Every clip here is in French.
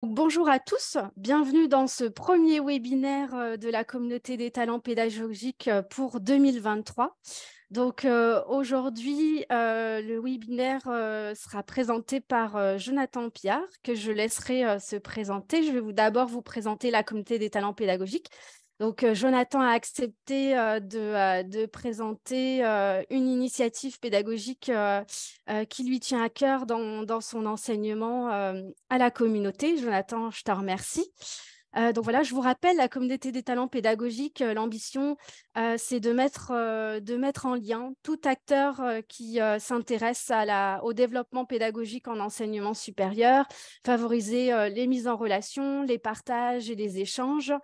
Bonjour à tous, bienvenue dans ce premier webinaire de la communauté des talents pédagogiques pour 2023. Donc aujourd'hui, le webinaire sera présenté par Jonathan Piard, que je laisserai se présenter. Je vais d'abord vous présenter la communauté des talents pédagogiques. Donc, Jonathan a accepté de présenter une initiative pédagogique qui lui tient à cœur dans son enseignement à la communauté. Jonathan, je te remercie. Donc voilà, je vous rappelle, la communauté des talents pédagogiques, l'ambition, c'est de mettre en lien tout acteur qui s'intéresse au développement pédagogique en enseignement supérieur, favoriser les mises en relation, les partages et les échanges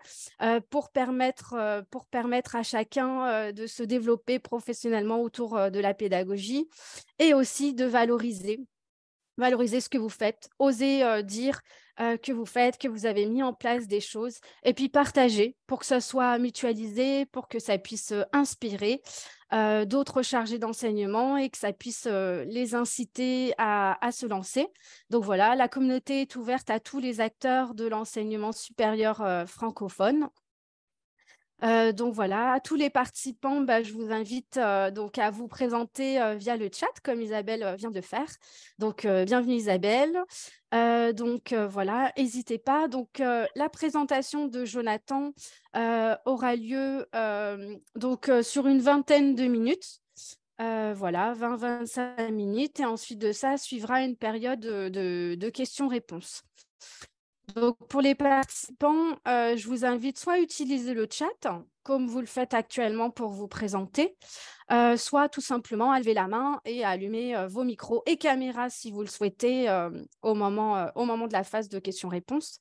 pour permettre à chacun de se développer professionnellement autour de la pédagogie et aussi de valoriser ce que vous faites, oser dire que vous faites, que vous avez mis en place des choses, et puis partager pour que ça soit mutualisé, pour que ça puisse inspirer d'autres chargés d'enseignement et que ça puisse les inciter à se lancer. Donc voilà, la communauté est ouverte à tous les acteurs de l'enseignement supérieur francophone. Donc voilà, à tous les participants, je vous invite donc à vous présenter via le chat, comme Isabelle vient de faire. Donc, bienvenue Isabelle. Voilà, n'hésitez pas. Donc, la présentation de Jonathan aura lieu sur une vingtaine de minutes. Voilà, 20-25 minutes. Et ensuite de ça, suivra une période de questions-réponses. Donc, pour les participants, je vous invite soit à utiliser le chat, comme vous le faites actuellement pour vous présenter, soit tout simplement à lever la main et à allumer vos micros et caméras si vous le souhaitez au moment de la phase de questions-réponses.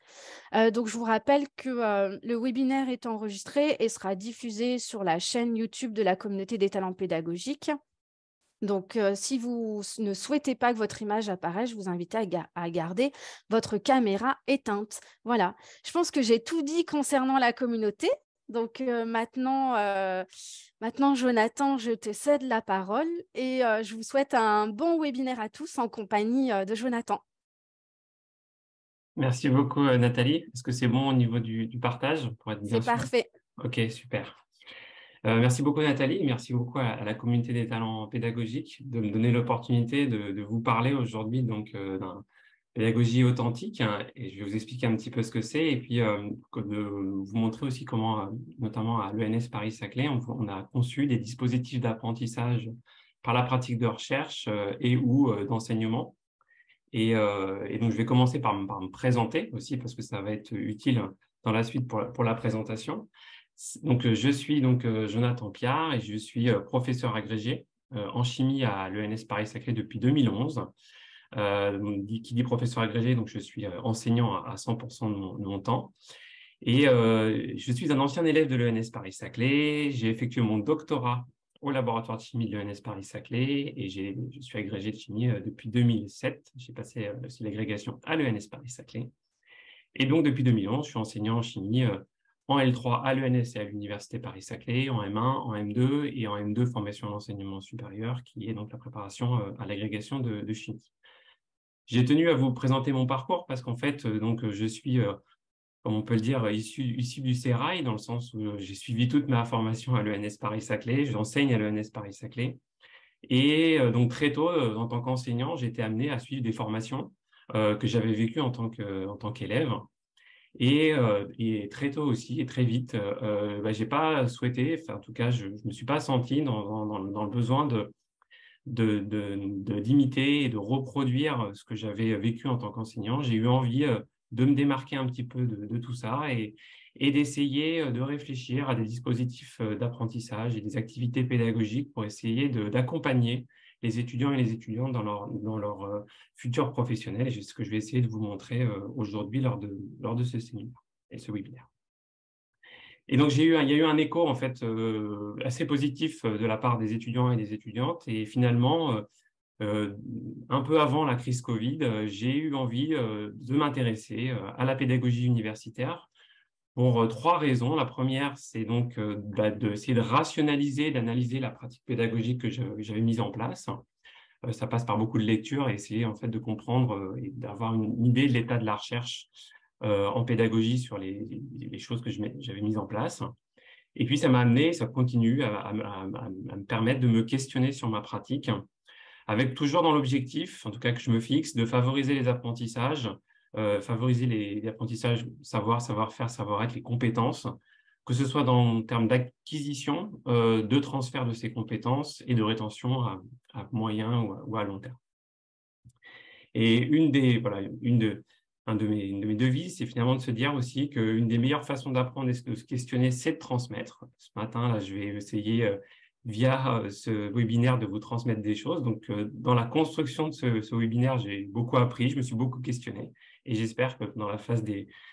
Donc, je vous rappelle que le webinaire est enregistré et sera diffusé sur la chaîne YouTube de la communauté des talents pédagogiques. Donc, si vous ne souhaitez pas que votre image apparaisse, je vous invite à garder votre caméra éteinte. Voilà. Je pense que j'ai tout dit concernant la communauté. Donc, maintenant, Jonathan, je te cède la parole et je vous souhaite un bon webinaire à tous en compagnie de Jonathan. Merci beaucoup, Nathalie. Est-ce que c'est bon au niveau du partage pour être bien C'est sûr? parfait. Ok, super. Merci beaucoup, Nathalie. Merci beaucoup à la communauté des talents pédagogiques de me donner l'opportunité de vous parler aujourd'hui d'un pédagogie authentique, hein, et je vais vous expliquer un petit peu ce que c'est et puis de vous montrer aussi comment, notamment à l'ENS Paris-Saclay, on a conçu des dispositifs d'apprentissage par la pratique de recherche et ou d'enseignement. Et donc, je vais commencer par me présenter aussi parce que ça va être utile dans la suite pour la présentation. Donc, je suis Jonathan Piard et je suis professeur agrégé en chimie à l'ENS Paris-Saclay depuis 2011. Qui dit professeur agrégé, donc je suis enseignant à 100% de mon temps. Et je suis un ancien élève de l'ENS Paris-Saclay. J'ai effectué mon doctorat au laboratoire de chimie de l'ENS Paris-Saclay et je suis agrégé de chimie depuis 2007. J'ai passé aussi l'agrégation à l'ENS Paris-Saclay. Et donc, depuis 2011, je suis enseignant en chimie en L3 à l'ENS et à l'Université Paris-Saclay, en M1, en M2 et en M2 formation à l'enseignement supérieur, qui est donc la préparation à l'agrégation de chimie. J'ai tenu à vous présenter mon parcours parce qu'en fait, je suis comme on peut le dire, issu du sérail, dans le sens où j'ai suivi toute ma formation à l'ENS Paris-Saclay, j'enseigne à l'ENS Paris-Saclay. Et donc très tôt, en tant qu'enseignant, j'ai été amené à suivre des formations que j'avais vécues en tant qu'élève. Et très tôt aussi, et très vite, j'ai pas souhaité, enfin, en tout cas, je me suis pas senti dans le besoin d'imiter et de reproduire ce que j'avais vécu en tant qu'enseignant. J'ai eu envie de me démarquer un petit peu de tout ça et d'essayer de réfléchir à des dispositifs d'apprentissage et des activités pédagogiques pour essayer d'accompagner les étudiants et les étudiantes dans leur futur professionnel. Et c'est ce que je vais essayer de vous montrer aujourd'hui lors de ce séminaire et ce webinaire. Et donc, il y a eu un écho en fait assez positif de la part des étudiants et des étudiantes. Et finalement, un peu avant la crise Covid, j'ai eu envie de m'intéresser à la pédagogie universitaire pour trois raisons. La première, c'est donc d'essayer de rationaliser, d'analyser la pratique pédagogique que j'avais mise en place. Ça passe par beaucoup de lectures et essayer en fait de comprendre et d'avoir une idée de l'état de la recherche en pédagogie sur les choses que j'avais mises en place. Et puis, ça m'a amené, ça continue à me permettre de me questionner sur ma pratique, avec toujours dans l'objectif, en tout cas que je me fixe, de favoriser les apprentissages, favoriser les apprentissages savoir-faire, savoir-être, les compétences, que ce soit en termes d'acquisition, de transfert de ces compétences et de rétention à moyen ou à long terme. Et un de mes devises, c'est finalement de se dire aussi qu'une des meilleures façons d'apprendre et de se questionner, c'est de transmettre. Ce matin, là, je vais essayer, via ce webinaire, de vous transmettre des choses. Donc, dans la construction de ce webinaire, j'ai beaucoup appris, je me suis beaucoup questionné. Et j'espère que dans la phase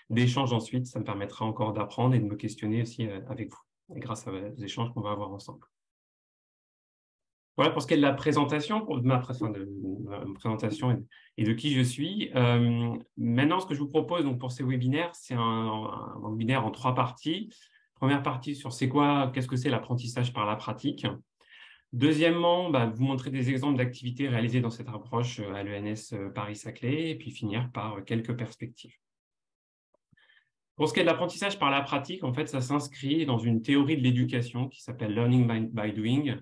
d'échange ensuite, ça me permettra encore d'apprendre et de me questionner aussi avec vous, grâce aux échanges qu'on va avoir ensemble. Voilà pour ce qui est de la présentation, de ma présentation et de qui je suis. Maintenant, ce que je vous propose donc, pour ces webinaires, c'est un webinaire en 3 parties. Première partie sur qu'est-ce que c'est l'apprentissage par la pratique. Deuxièmement, vous montrer des exemples d'activités réalisées dans cette approche à l'ENS Paris-Saclay, et puis finir par quelques perspectives. Pour ce qui est de l'apprentissage par la pratique, en fait, ça s'inscrit dans une théorie de l'éducation qui s'appelle Learning by Doing,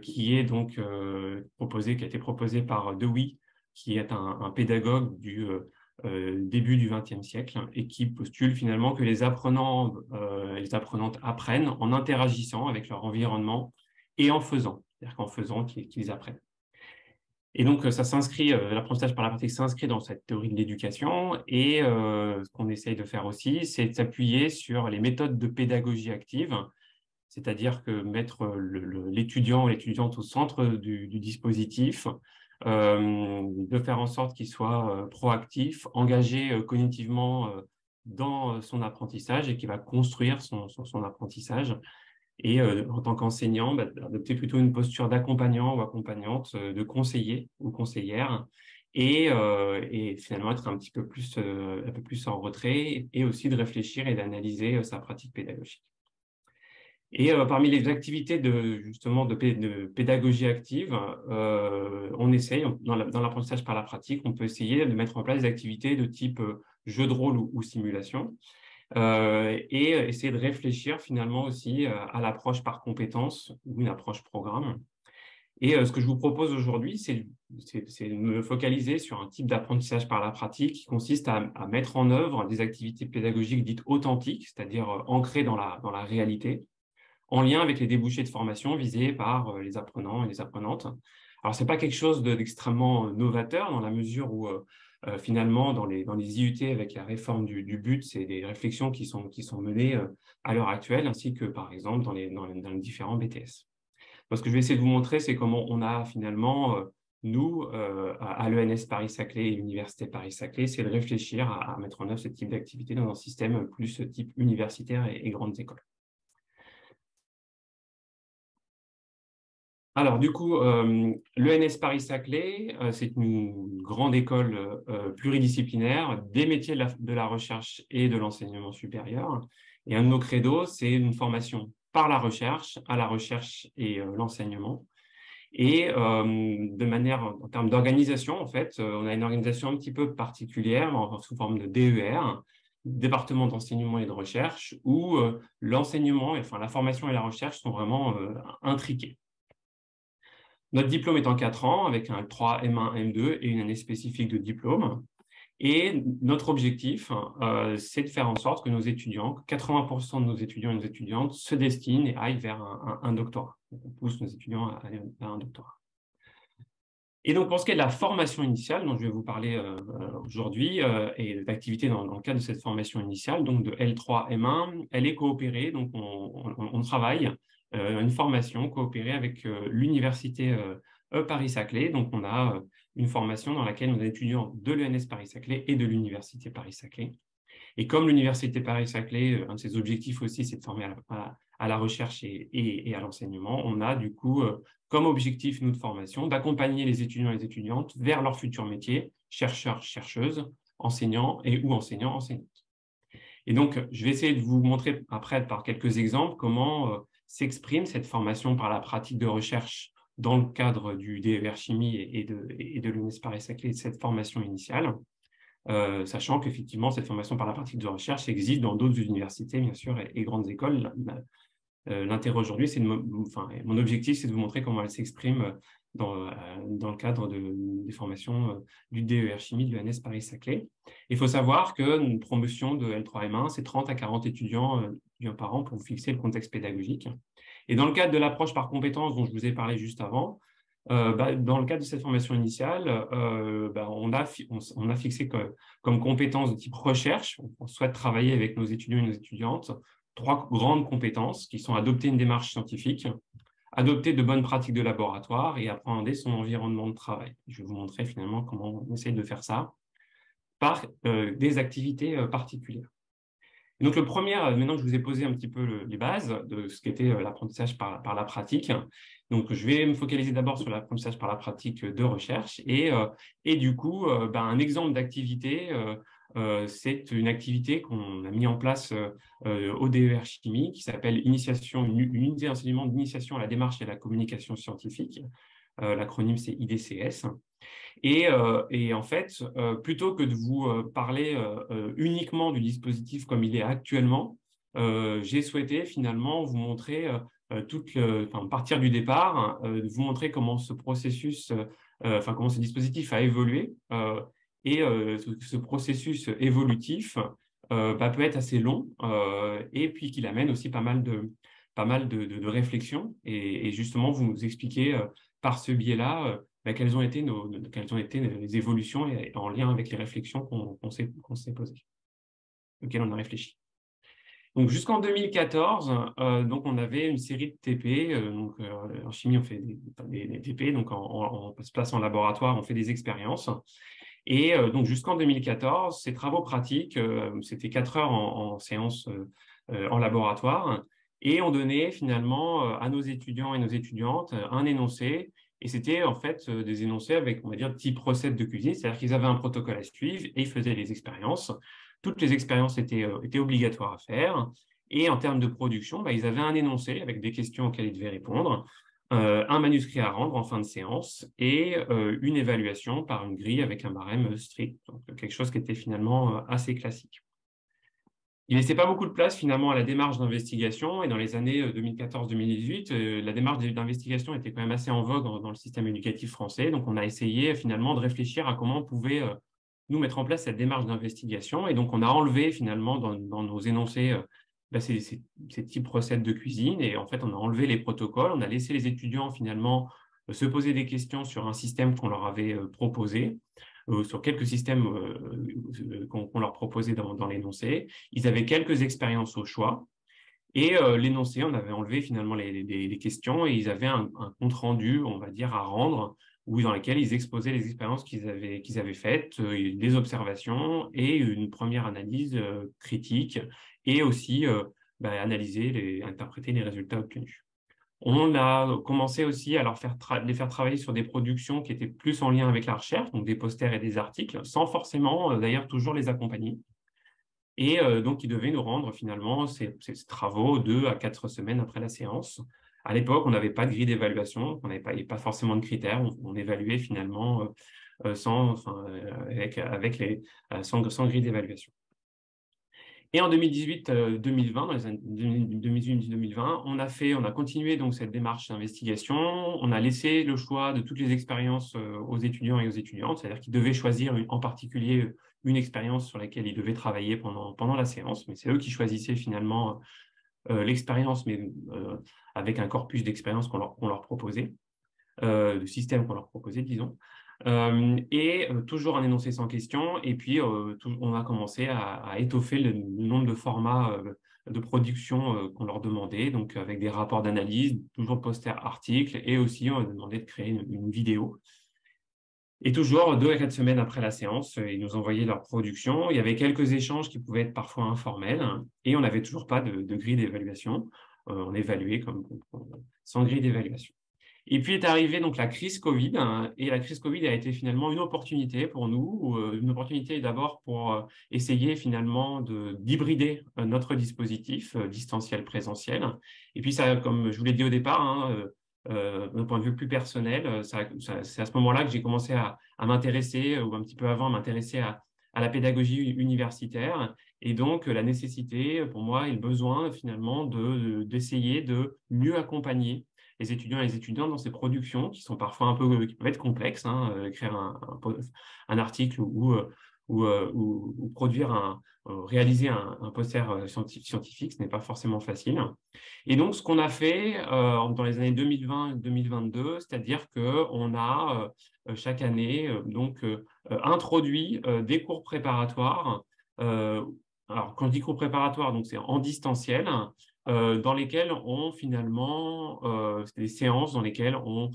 qui est donc qui a été proposé par Dewey, qui est un pédagogue du début du XXe siècle et qui postule finalement que les apprenants et les apprenantes apprennent en interagissant avec leur environnement et en faisant, c'est-à-dire qu'en faisant qu'ils apprennent. Et donc, ça s'inscrit, l'apprentissage par la pratique s'inscrit dans cette théorie de l'éducation. Et ce qu'on essaye de faire aussi, c'est de s'appuyer sur les méthodes de pédagogie active, c'est-à-dire que mettre l'étudiant ou l'étudiante au centre du dispositif, de faire en sorte qu'il soit proactif, engagé cognitivement dans son apprentissage et qu'il va construire son apprentissage. Et en tant qu'enseignant, adopter plutôt une posture d'accompagnant ou accompagnante, de conseiller ou conseillère, et finalement être un peu plus en retrait, et aussi de réfléchir et d'analyser sa pratique pédagogique. Et parmi les activités de pédagogie active, on essaye, dans l'apprentissage par la pratique, on peut essayer de mettre en place des activités de type jeu de rôle ou simulation, et essayer de réfléchir finalement aussi à l'approche par compétence ou une approche programme. Et ce que je vous propose aujourd'hui, c'est de me focaliser sur un type d'apprentissage par la pratique qui consiste à mettre en œuvre des activités pédagogiques dites authentiques, c'est-à-dire ancrées dans la réalité, en lien avec les débouchés de formation visés par les apprenants et les apprenantes. Alors, ce n'est pas quelque chose d'extrêmement novateur dans la mesure où, finalement, dans les IUT, avec la réforme du but, c'est des réflexions qui sont menées à l'heure actuelle, ainsi que, par exemple, dans les différents BTS. Donc, ce que je vais essayer de vous montrer, c'est comment on a finalement, nous, à l'ENS Paris-Saclay et l'Université Paris-Saclay, c'est de réfléchir à mettre en œuvre ce type d'activité dans un système plus type universitaire et grandes écoles. Alors, du coup, l'ENS Paris-Saclay, c'est une grande école pluridisciplinaire des métiers de la recherche et de l'enseignement supérieur. Et un de nos credos, c'est une formation par la recherche, à la recherche et l'enseignement. Et de manière, en termes d'organisation, en fait, on a une organisation un petit peu particulière, sous forme de DER, département d'enseignement et de recherche, où l'enseignement, enfin la formation et la recherche sont vraiment intriqués. Notre diplôme est en 4 ans, avec un L3, M1, M2 et une année spécifique de diplôme. Et notre objectif, c'est de faire en sorte que nos étudiants, que 80% de nos étudiants et nos étudiantes se destinent et aillent vers un doctorat. On pousse nos étudiants à aller vers un doctorat. Et donc, pour ce qui est de la formation initiale, dont je vais vous parler aujourd'hui, et d'activité dans le cadre de cette formation initiale, donc de L3, M1, elle est coopérée, donc on travaille une formation coopérée avec l'Université Paris-Saclay. Donc, on a une formation dans laquelle on a des étudiants de l'ENS Paris-Saclay et de l'Université Paris-Saclay. Et comme l'Université Paris-Saclay, un de ses objectifs aussi, c'est de former à la recherche et à l'enseignement, on a du coup comme objectif, nous, de formation, d'accompagner les étudiants et les étudiantes vers leur futur métier, chercheurs, chercheuses, enseignants ou enseignants, enseignantes. Et donc, je vais essayer de vous montrer après, par quelques exemples, comment s'exprime cette formation par la pratique de recherche dans le cadre du DER Chimie et de l'UNES Paris-Saclay, de cette formation initiale. sachant qu'effectivement, cette formation par la pratique de recherche existe dans d'autres universités, bien sûr, et grandes écoles. L'intérêt aujourd'hui, mon objectif, c'est de vous montrer comment elle s'exprime dans le cadre des formations du DER Chimie de l'ENS Paris-Saclay. Il faut savoir qu'une promotion de L3M1, c'est 30 à 40 étudiants par an pour fixer le contexte pédagogique. Et dans le cadre de l'approche par compétences dont je vous ai parlé juste avant, dans le cadre de cette formation initiale, on a fixé comme compétences de type recherche. On souhaite travailler avec nos étudiants et nos étudiantes 3 grandes compétences qui sont adopter une démarche scientifique, adopter de bonnes pratiques de laboratoire et appréhender son environnement de travail. Je vais vous montrer finalement comment on essaye de faire ça par des activités particulières. Et donc, le premier, maintenant que je vous ai posé un petit peu les bases de ce qu'était l'apprentissage par la pratique, donc je vais me focaliser d'abord sur l'apprentissage par la pratique de recherche et du coup, un exemple d'activité, c'est une activité qu'on a mis en place au DER Chimie qui s'appelle une unité d'enseignement d'initiation à la démarche et à la communication scientifique. L'acronyme, c'est IDCS. Et en fait, plutôt que de vous parler uniquement du dispositif comme il est actuellement, j'ai souhaité finalement vous montrer partir du départ, vous montrer comment ce processus, comment ce dispositif a évolué. Ce processus évolutif peut être assez long et puis qu'il amène aussi pas mal de réflexions. Et justement, vous nous expliquez par ce biais-là quelles ont été les évolutions en lien avec les réflexions qu'on s'est posées, auxquelles on a réfléchi. Donc, jusqu'en 2014, donc on avait une série de TP. En chimie, on fait des TP. Donc, on se place en laboratoire, on fait des expériences. Et donc, jusqu'en 2014, ces travaux pratiques, c'était 4 heures en séance en laboratoire. Et on donnait finalement à nos étudiants et nos étudiantes un énoncé. Et c'était en fait des énoncés avec, on va dire, type recette de cuisine. C'est-à-dire qu'ils avaient un protocole à suivre et ils faisaient les expériences. Toutes les expériences étaient obligatoires à faire. Et en termes de production, ils avaient un énoncé avec des questions auxquelles ils devaient répondre, un manuscrit à rendre en fin de séance et une évaluation par une grille avec un barème strict. Donc, quelque chose qui était finalement assez classique. Il ne laissait pas beaucoup de place finalement à la démarche d'investigation et dans les années 2014-2018, la démarche d'investigation était quand même assez en vogue dans le système éducatif français. Donc, on a essayé finalement de réfléchir à comment on pouvait nous mettre en place cette démarche d'investigation. Et donc, on a enlevé finalement dans nos énoncés ces types recettes de cuisine et en fait, on a enlevé les protocoles. On a laissé les étudiants finalement se poser des questions sur un système qu'on leur avait proposé. Sur quelques systèmes qu'on leur proposait dans l'énoncé. Ils avaient quelques expériences au choix. Et l'énoncé, on avait enlevé finalement les questions et ils avaient un compte-rendu, on va dire, à rendre, dans lequel ils exposaient les expériences qu'ils avaient faites, des observations et une première analyse critique et aussi analyser, interpréter les résultats obtenus. On a commencé aussi à les faire travailler sur des productions qui étaient plus en lien avec la recherche, donc des posters et des articles, sans forcément d'ailleurs toujours les accompagner. Et donc, ils devaient nous rendre finalement ces travaux 2 à 4 semaines après la séance. À l'époque, on n'avait pas de grille d'évaluation, on n'avait pas forcément de critères, on évaluait finalement sans grille d'évaluation. Et en 2018-2020, dans les années 2018-2020, on a continué donc cette démarche d'investigation. On a laissé le choix de toutes les expériences aux étudiants et aux étudiantes, c'est-à-dire qu'ils devaient choisir en particulier une expérience sur laquelle ils devaient travailler pendant la séance. Mais c'est eux qui choisissaient finalement l'expérience, mais avec un corpus d'expériences qu'on leur proposait, de systèmes qu'on leur proposait, disons. Toujours un énoncé sans question. Et puis, on a commencé à étoffer le nombre de formats de production qu'on leur demandait, donc avec des rapports d'analyse, toujours posters, articles, et aussi on a demandé de créer une vidéo. Et toujours 2 à 4 semaines après la séance, ils nous envoyaient leur production. Il y avait quelques échanges qui pouvaient être parfois informels, et on n'avait toujours pas de grille d'évaluation. On évaluait sans grille d'évaluation. Et puis est arrivée donc la crise Covid, et la crise Covid a été finalement une opportunité pour nous, une opportunité d'abord pour essayer finalement d'hybrider notre dispositif distanciel-présentiel. Et puis ça, comme je vous l'ai dit au départ, d'un point de vue plus personnel, c'est à ce moment-là que j'ai commencé à m'intéresser, ou un petit peu avant, à m'intéresser à la pédagogie universitaire. Et donc, la nécessité, pour moi, et le besoin, finalement, d'essayer de mieux accompagner les étudiants et les étudiantes dans ces productions qui sont parfois qui peuvent être complexes, hein, écrire un article ou produire réaliser un poster scientifique, ce n'est pas forcément facile. Et donc, ce qu'on a fait dans les années 2020-2022, c'est-à-dire qu'on a chaque année introduit des cours préparatoires. Alors, quand je dis cours préparatoires, donc c'est en distanciel, dans lesquels c'est des séances dans lesquelles on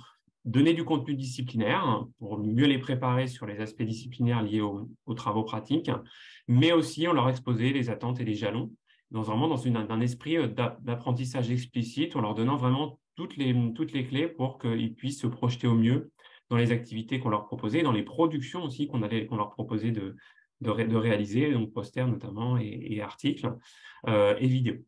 donnait du contenu disciplinaire pour mieux les préparer sur les aspects disciplinaires liés aux travaux pratiques, mais aussi on leur exposait les attentes et les jalons, vraiment dans un esprit d'apprentissage explicite, en leur donnant vraiment toutes les clés pour qu'ils puissent se projeter au mieux dans les activités qu'on leur proposait, dans les productions aussi qu'on leur proposait de réaliser, donc posters notamment et articles et vidéos.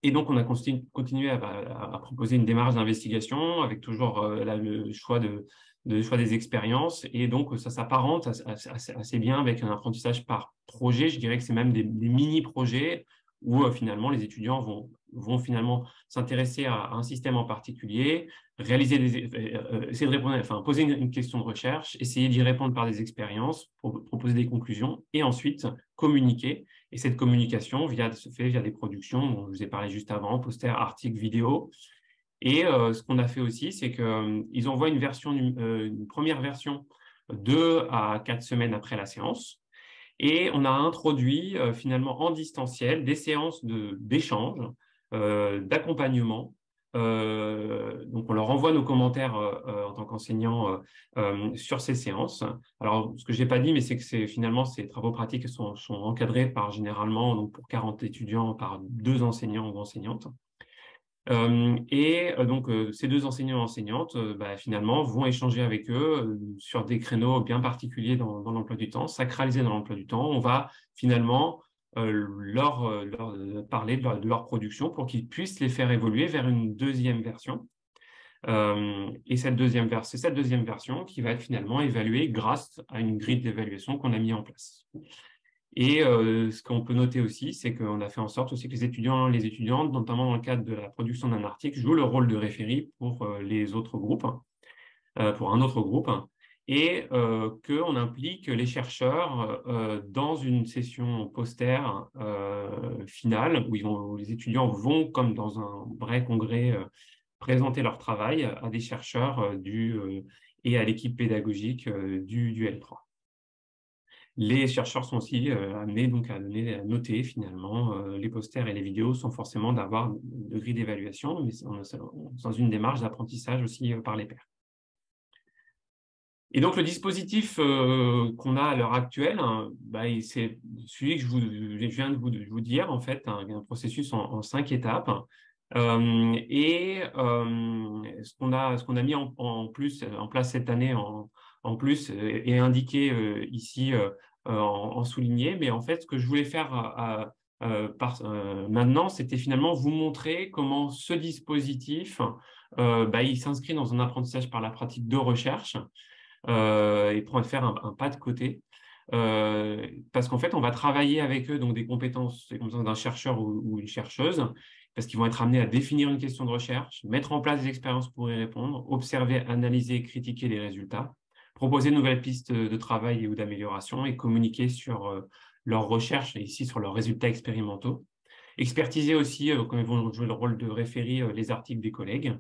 Et donc, on a continué à proposer une démarche d'investigation avec toujours le choix des expériences. Et donc, ça s'apparente assez bien avec un apprentissage par projet. Je dirais que c'est même des mini-projets où finalement, les étudiants vont finalement s'intéresser à un système en particulier, essayer de répondre, enfin, poser une question de recherche, essayer d'y répondre par des expériences, proposer des conclusions et ensuite communiquer. Et cette communication se fait via des productions dont je vous ai parlé juste avant, posters, articles, vidéos. Et ce qu'on a fait aussi, c'est qu'ils envoient une première version 2 à 4 semaines après la séance. Et on a introduit finalement en distanciel des séances d'échange, d'accompagnement. Donc, on leur envoie nos commentaires en tant qu'enseignants sur ces séances. Alors, ce que je n'ai pas dit, mais c'est que finalement, ces travaux pratiques sont encadrés généralement, donc pour 40 étudiants, par 2 enseignants ou enseignantes. Ces 2 enseignants et enseignantes, finalement, vont échanger avec eux sur des créneaux bien particuliers dans l'emploi du temps, sacralisés dans l'emploi du temps. On va finalement leur parler de leur production pour qu'ils puissent les faire évoluer vers une deuxième version. Et c'est cette deuxième version qui va être finalement évaluée grâce à une grille d'évaluation qu'on a mis en place. Et ce qu'on peut noter aussi, c'est qu'on a fait en sorte aussi que les étudiants et les étudiantes, notamment dans le cadre de la production d'un article, jouent le rôle de référé pour les autres groupes, pour un autre groupe, et qu'on implique les chercheurs dans une session poster finale où les étudiants vont, comme dans un vrai congrès, présenter leur travail à des chercheurs et à l'équipe pédagogique du L3. Les chercheurs sont aussi amenés donc à noter finalement les posters et les vidéos sans forcément d'avoir de grille d'évaluation, mais dans une démarche d'apprentissage aussi par les pairs. Et donc, le dispositif qu'on a à l'heure actuelle, c'est celui que je viens de vous dire, en fait, un processus en 5 étapes. Ce qu'on a mis en place cette année en plus est indiqué ici en souligné. Mais en fait, ce que je voulais faire maintenant, c'était finalement vous montrer comment ce dispositif il s'inscrit dans un apprentissage par la pratique de recherche et pour faire un pas de côté. Parce qu'en fait, on va travailler avec eux donc des compétences d'un chercheur ou une chercheuse, parce qu'ils vont être amenés à définir une question de recherche, mettre en place des expériences pour y répondre, observer, analyser et critiquer les résultats, proposer de nouvelles pistes de travail ou d'amélioration et communiquer sur leurs recherches et ici sur leurs résultats expérimentaux. Expertiser aussi, quand ils vont jouer le rôle de référé, les articles des collègues.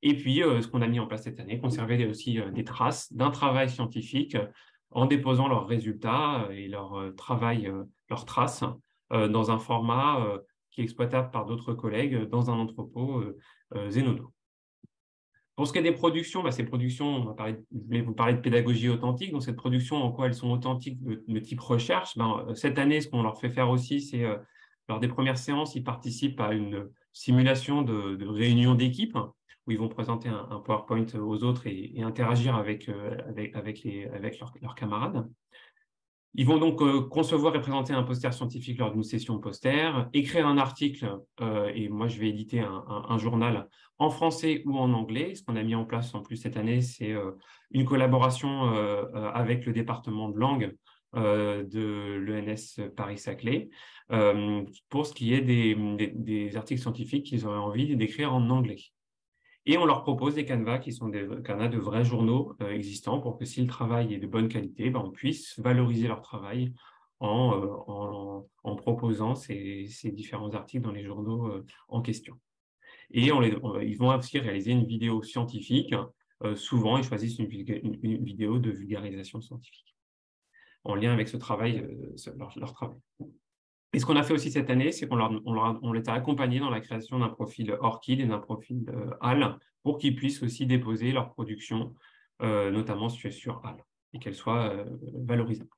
Et puis, ce qu'on a mis en place cette année, conserver aussi des traces d'un travail scientifique en déposant leurs résultats et leur travail, leurs traces dans un format qui est exploitable par d'autres collègues dans un entrepôt Zenodo. Pour ce qui est des productions, ces productions, je voulais vous parler de pédagogie authentique. Donc, cette production, en quoi elles sont authentiques de type recherche, cette année, ce qu'on leur fait faire aussi, c'est lors des premières séances, ils participent à une simulation de réunion d'équipe où ils vont présenter un PowerPoint aux autres et interagir avec leurs camarades. Ils vont donc concevoir et présenter un poster scientifique lors d'une session poster, écrire un article, et moi je vais éditer un journal en français ou en anglais. Ce qu'on a mis en place en plus cette année, c'est une collaboration avec le département de langue de l'ENS Paris-Saclay pour ce qui est des articles scientifiques qu'ils auraient envie d'écrire en anglais. Et on leur propose des canevas qui sont des canevas de vrais journaux existants pour que si le travail est de bonne qualité, on puisse valoriser leur travail en proposant ces différents articles dans les journaux en question. Et ils vont aussi réaliser une vidéo scientifique. Souvent, ils choisissent une vidéo de vulgarisation scientifique en lien avec ce travail, leur travail. Et ce qu'on a fait aussi cette année, c'est qu'on les a accompagnés dans la création d'un profil ORCID et d'un profil HAL pour qu'ils puissent aussi déposer leur production, notamment sur HAL, et qu'elle soit valorisable.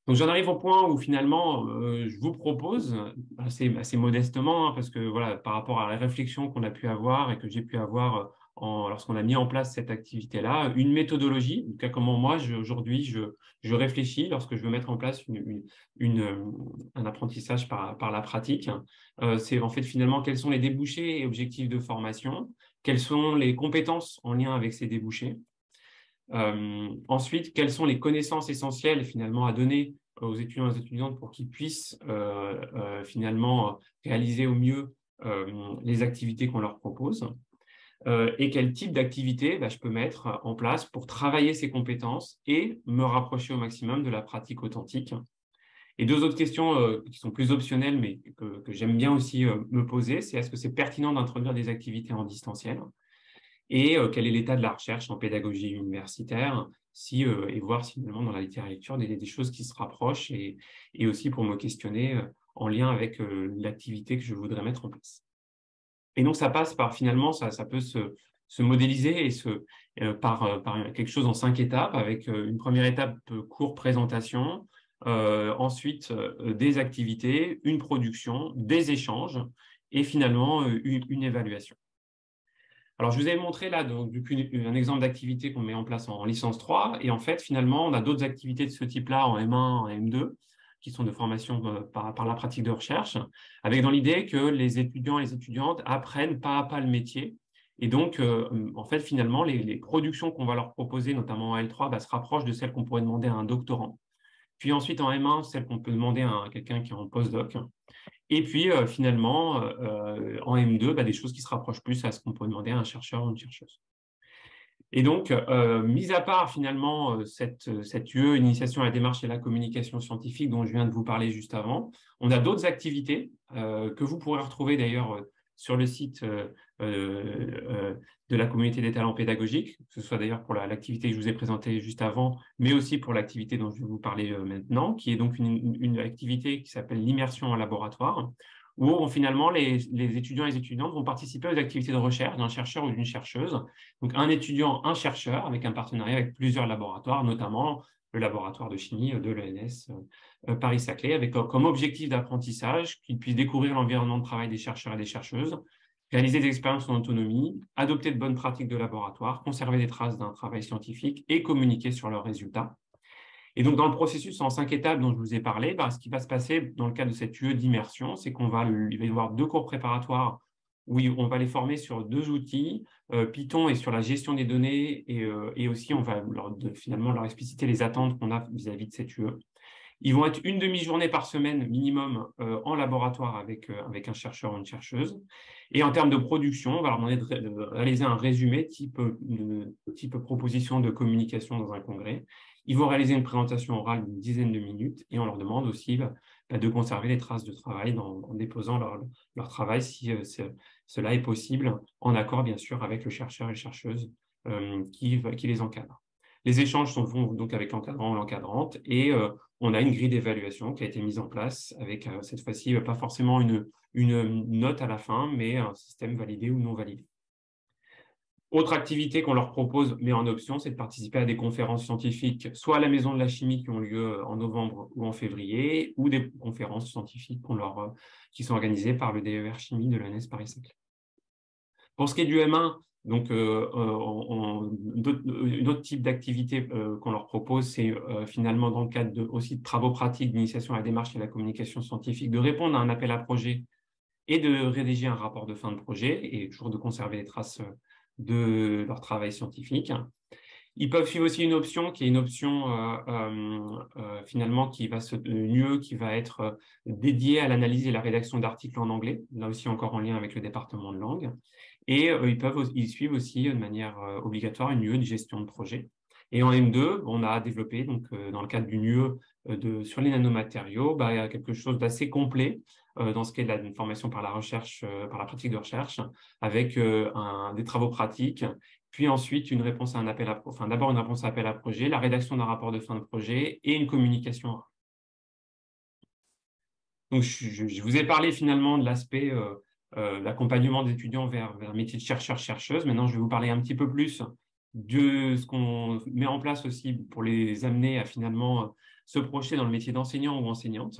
Donc, j'en arrive au point où finalement, je vous propose, assez modestement, parce que voilà, par rapport à la réflexion qu'on a pu avoir et que j'ai pu avoir lorsqu'on a mis en place cette activité-là, une méthodologie, en tout cas comment moi, aujourd'hui, je réfléchis lorsque je veux mettre en place un apprentissage par la pratique. C'est en fait finalement quels sont les débouchés et objectifs de formation, quelles sont les compétences en lien avec ces débouchés. Ensuite, quelles sont les connaissances essentielles finalement à donner aux étudiants et aux étudiantes pour qu'ils puissent finalement réaliser au mieux les activités qu'on leur propose et quel type d'activité je peux mettre en place pour travailler ces compétences et me rapprocher au maximum de la pratique authentique. Et deux autres questions qui sont plus optionnelles mais que j'aime bien aussi me poser, c'est est-ce que c'est pertinent d'introduire des activités en distanciel ? Et quel est l'état de la recherche en pédagogie universitaire, et voir si finalement dans la littérature des choses qui se rapprochent et aussi pour me questionner en lien avec l'activité que je voudrais mettre en place. Et donc ça passe par finalement, ça peut se modéliser par quelque chose en 5 étapes, avec une première étape court présentation, ensuite des activités, une production, des échanges et finalement une évaluation. Alors, je vous avais montré là un exemple d'activité qu'on met en place en licence 3. Et en fait, finalement, on a d'autres activités de ce type-là en M1, en M2, qui sont de formation par la pratique de recherche, avec dans l'idée que les étudiants et les étudiantes apprennent pas à pas le métier. Et donc, en fait, finalement, les productions qu'on va leur proposer, notamment en L3, se rapprochent de celles qu'on pourrait demander à un doctorant. Puis ensuite, en M1, celles qu'on peut demander à quelqu'un qui est en postdoc. Et puis, finalement, en M2, des choses qui se rapprochent plus à ce qu'on peut demander à un chercheur ou une chercheuse. Et donc, mis à part finalement cette UE, initiation à la démarche et à la communication scientifique dont je viens de vous parler juste avant, on a d'autres activités que vous pourrez retrouver d'ailleurs sur le site de la communauté des talents pédagogiques, que ce soit d'ailleurs pour l'activité que je vous ai présentée juste avant, mais aussi pour l'activité dont je vais vous parler maintenant, qui est donc une activité qui s'appelle l'immersion en laboratoire, où finalement les étudiants et les étudiantes vont participer aux activités de recherche d'un chercheur ou d'une chercheuse. Donc un étudiant, un chercheur, avec un partenariat avec plusieurs laboratoires, notamment le laboratoire de chimie de l'ENS Paris-Saclay, avec comme objectif d'apprentissage qu'ils puissent découvrir l'environnement de travail des chercheurs et des chercheuses, réaliser des expériences en autonomie, adopter de bonnes pratiques de laboratoire, conserver des traces d'un travail scientifique et communiquer sur leurs résultats. Et donc, dans le processus en 5 étapes dont je vous ai parlé, ce qui va se passer dans le cadre de cette UE d'immersion, c'est qu'il va y avoir 2 cours préparatoires où on va les former sur 2 outils, Python et sur la gestion des données, et aussi on va finalement leur expliciter les attentes qu'on a vis-à-vis de cette UE. Ils vont être une demi-journée par semaine minimum en laboratoire avec un chercheur ou une chercheuse. Et en termes de production, on va leur demander de réaliser un résumé type proposition de communication dans un congrès. Ils vont réaliser une présentation orale d'une dizaine de minutes et on leur demande aussi de conserver les traces de travail en déposant leur travail si cela est possible, en accord bien sûr avec le chercheur et la chercheuse qui les encadre. Les échanges se font donc avec l'encadrant ou l'encadrante et on a une grille d'évaluation qui a été mise en place avec cette fois-ci pas forcément une note à la fin, mais un système validé ou non validé. Autre activité qu'on leur propose, mais en option, c'est de participer à des conférences scientifiques, soit à la Maison de la Chimie qui ont lieu en novembre ou en février, ou des conférences scientifiques qui sont organisées par le DER Chimie de l'ENS Paris-Saclay. Pour ce qui est du M1, donc, un autre type d'activité qu'on leur propose, c'est finalement dans le cadre aussi de travaux pratiques d'initiation à la démarche et à la communication scientifique, de répondre à un appel à projet et de rédiger un rapport de fin de projet et toujours de conserver les traces de leur travail scientifique. Ils peuvent suivre aussi une option qui est une option finalement qui va être dédiée à l'analyse et la rédaction d'articles en anglais, là aussi encore en lien avec le département de langue. Et ils suivent aussi de manière obligatoire une UE de gestion de projet. Et en M2, on a développé, donc, dans le cadre d'une UE sur les nanomatériaux, quelque chose d'assez complet dans ce qui est de la formation par la recherche, par la pratique de recherche, avec des travaux pratiques, puis ensuite une réponse à un appel à, enfin d'abord une réponse à appel à projet, la rédaction d'un rapport de fin de projet et une communication. Donc, je vous ai parlé finalement de l'aspect l'accompagnement des étudiants vers un métier de chercheur-chercheuse. Maintenant, je vais vous parler un petit peu plus de ce qu'on met en place aussi pour les amener à finalement se projeter dans le métier d'enseignant ou enseignante.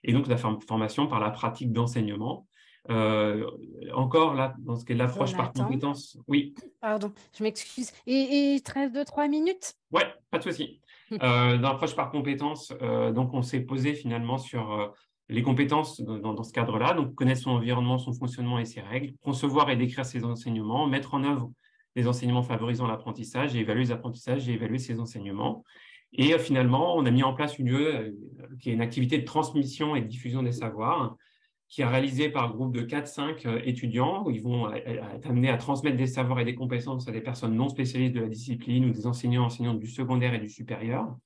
Et donc, la formation par la pratique d'enseignement. Encore là, dans ce qui est de l'approche par Jonathan, compétences. Oui. pardon, je m'excuse. Et il te reste 2-3 minutes? Ouais, pas de souci. Dans l'approche par compétences, donc on s'est posé finalement sur les compétences dans ce cadre-là, donc connaître son environnement, son fonctionnement et ses règles, concevoir et décrire ses enseignements, mettre en œuvre des enseignements favorisant l'apprentissage et évaluer les apprentissages et évaluer ses enseignements. Et finalement, on a mis en place une UE qui est une activité de transmission et de diffusion des savoirs, qui est réalisé par un groupe de 4-5 étudiants où ils vont être amenés à transmettre des savoirs et des compétences à des personnes non spécialistes de la discipline ou des enseignantes du secondaire et du supérieur,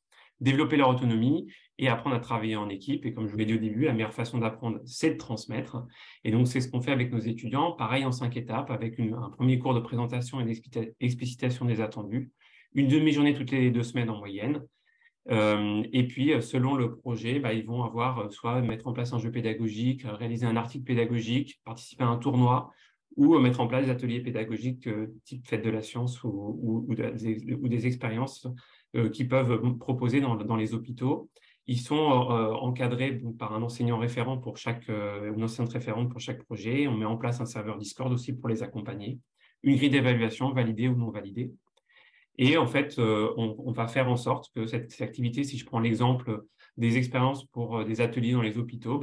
développer leur autonomie et apprendre à travailler en équipe. Et comme je vous l'ai dit au début, la meilleure façon d'apprendre, c'est de transmettre. Et donc, c'est ce qu'on fait avec nos étudiants, pareil en 5 étapes, avec un premier cours de présentation et d'explicitation des attendus, une demi-journée toutes les 2 semaines en moyenne. Et puis, selon le projet, ils vont avoir soit mettre en place un jeu pédagogique, réaliser un article pédagogique, participer à un tournoi ou mettre en place des ateliers pédagogiques type fête de la science ou des expériences qui peuvent proposer dans les hôpitaux. Ils sont encadrés donc, par un enseignant référent pour une enseignante référente pour chaque projet. On met en place un serveur Discord aussi pour les accompagner. Une grille d'évaluation validée ou non validée. Et en fait, on va faire en sorte que cette activité, si je prends l'exemple des expériences pour des ateliers dans les hôpitaux,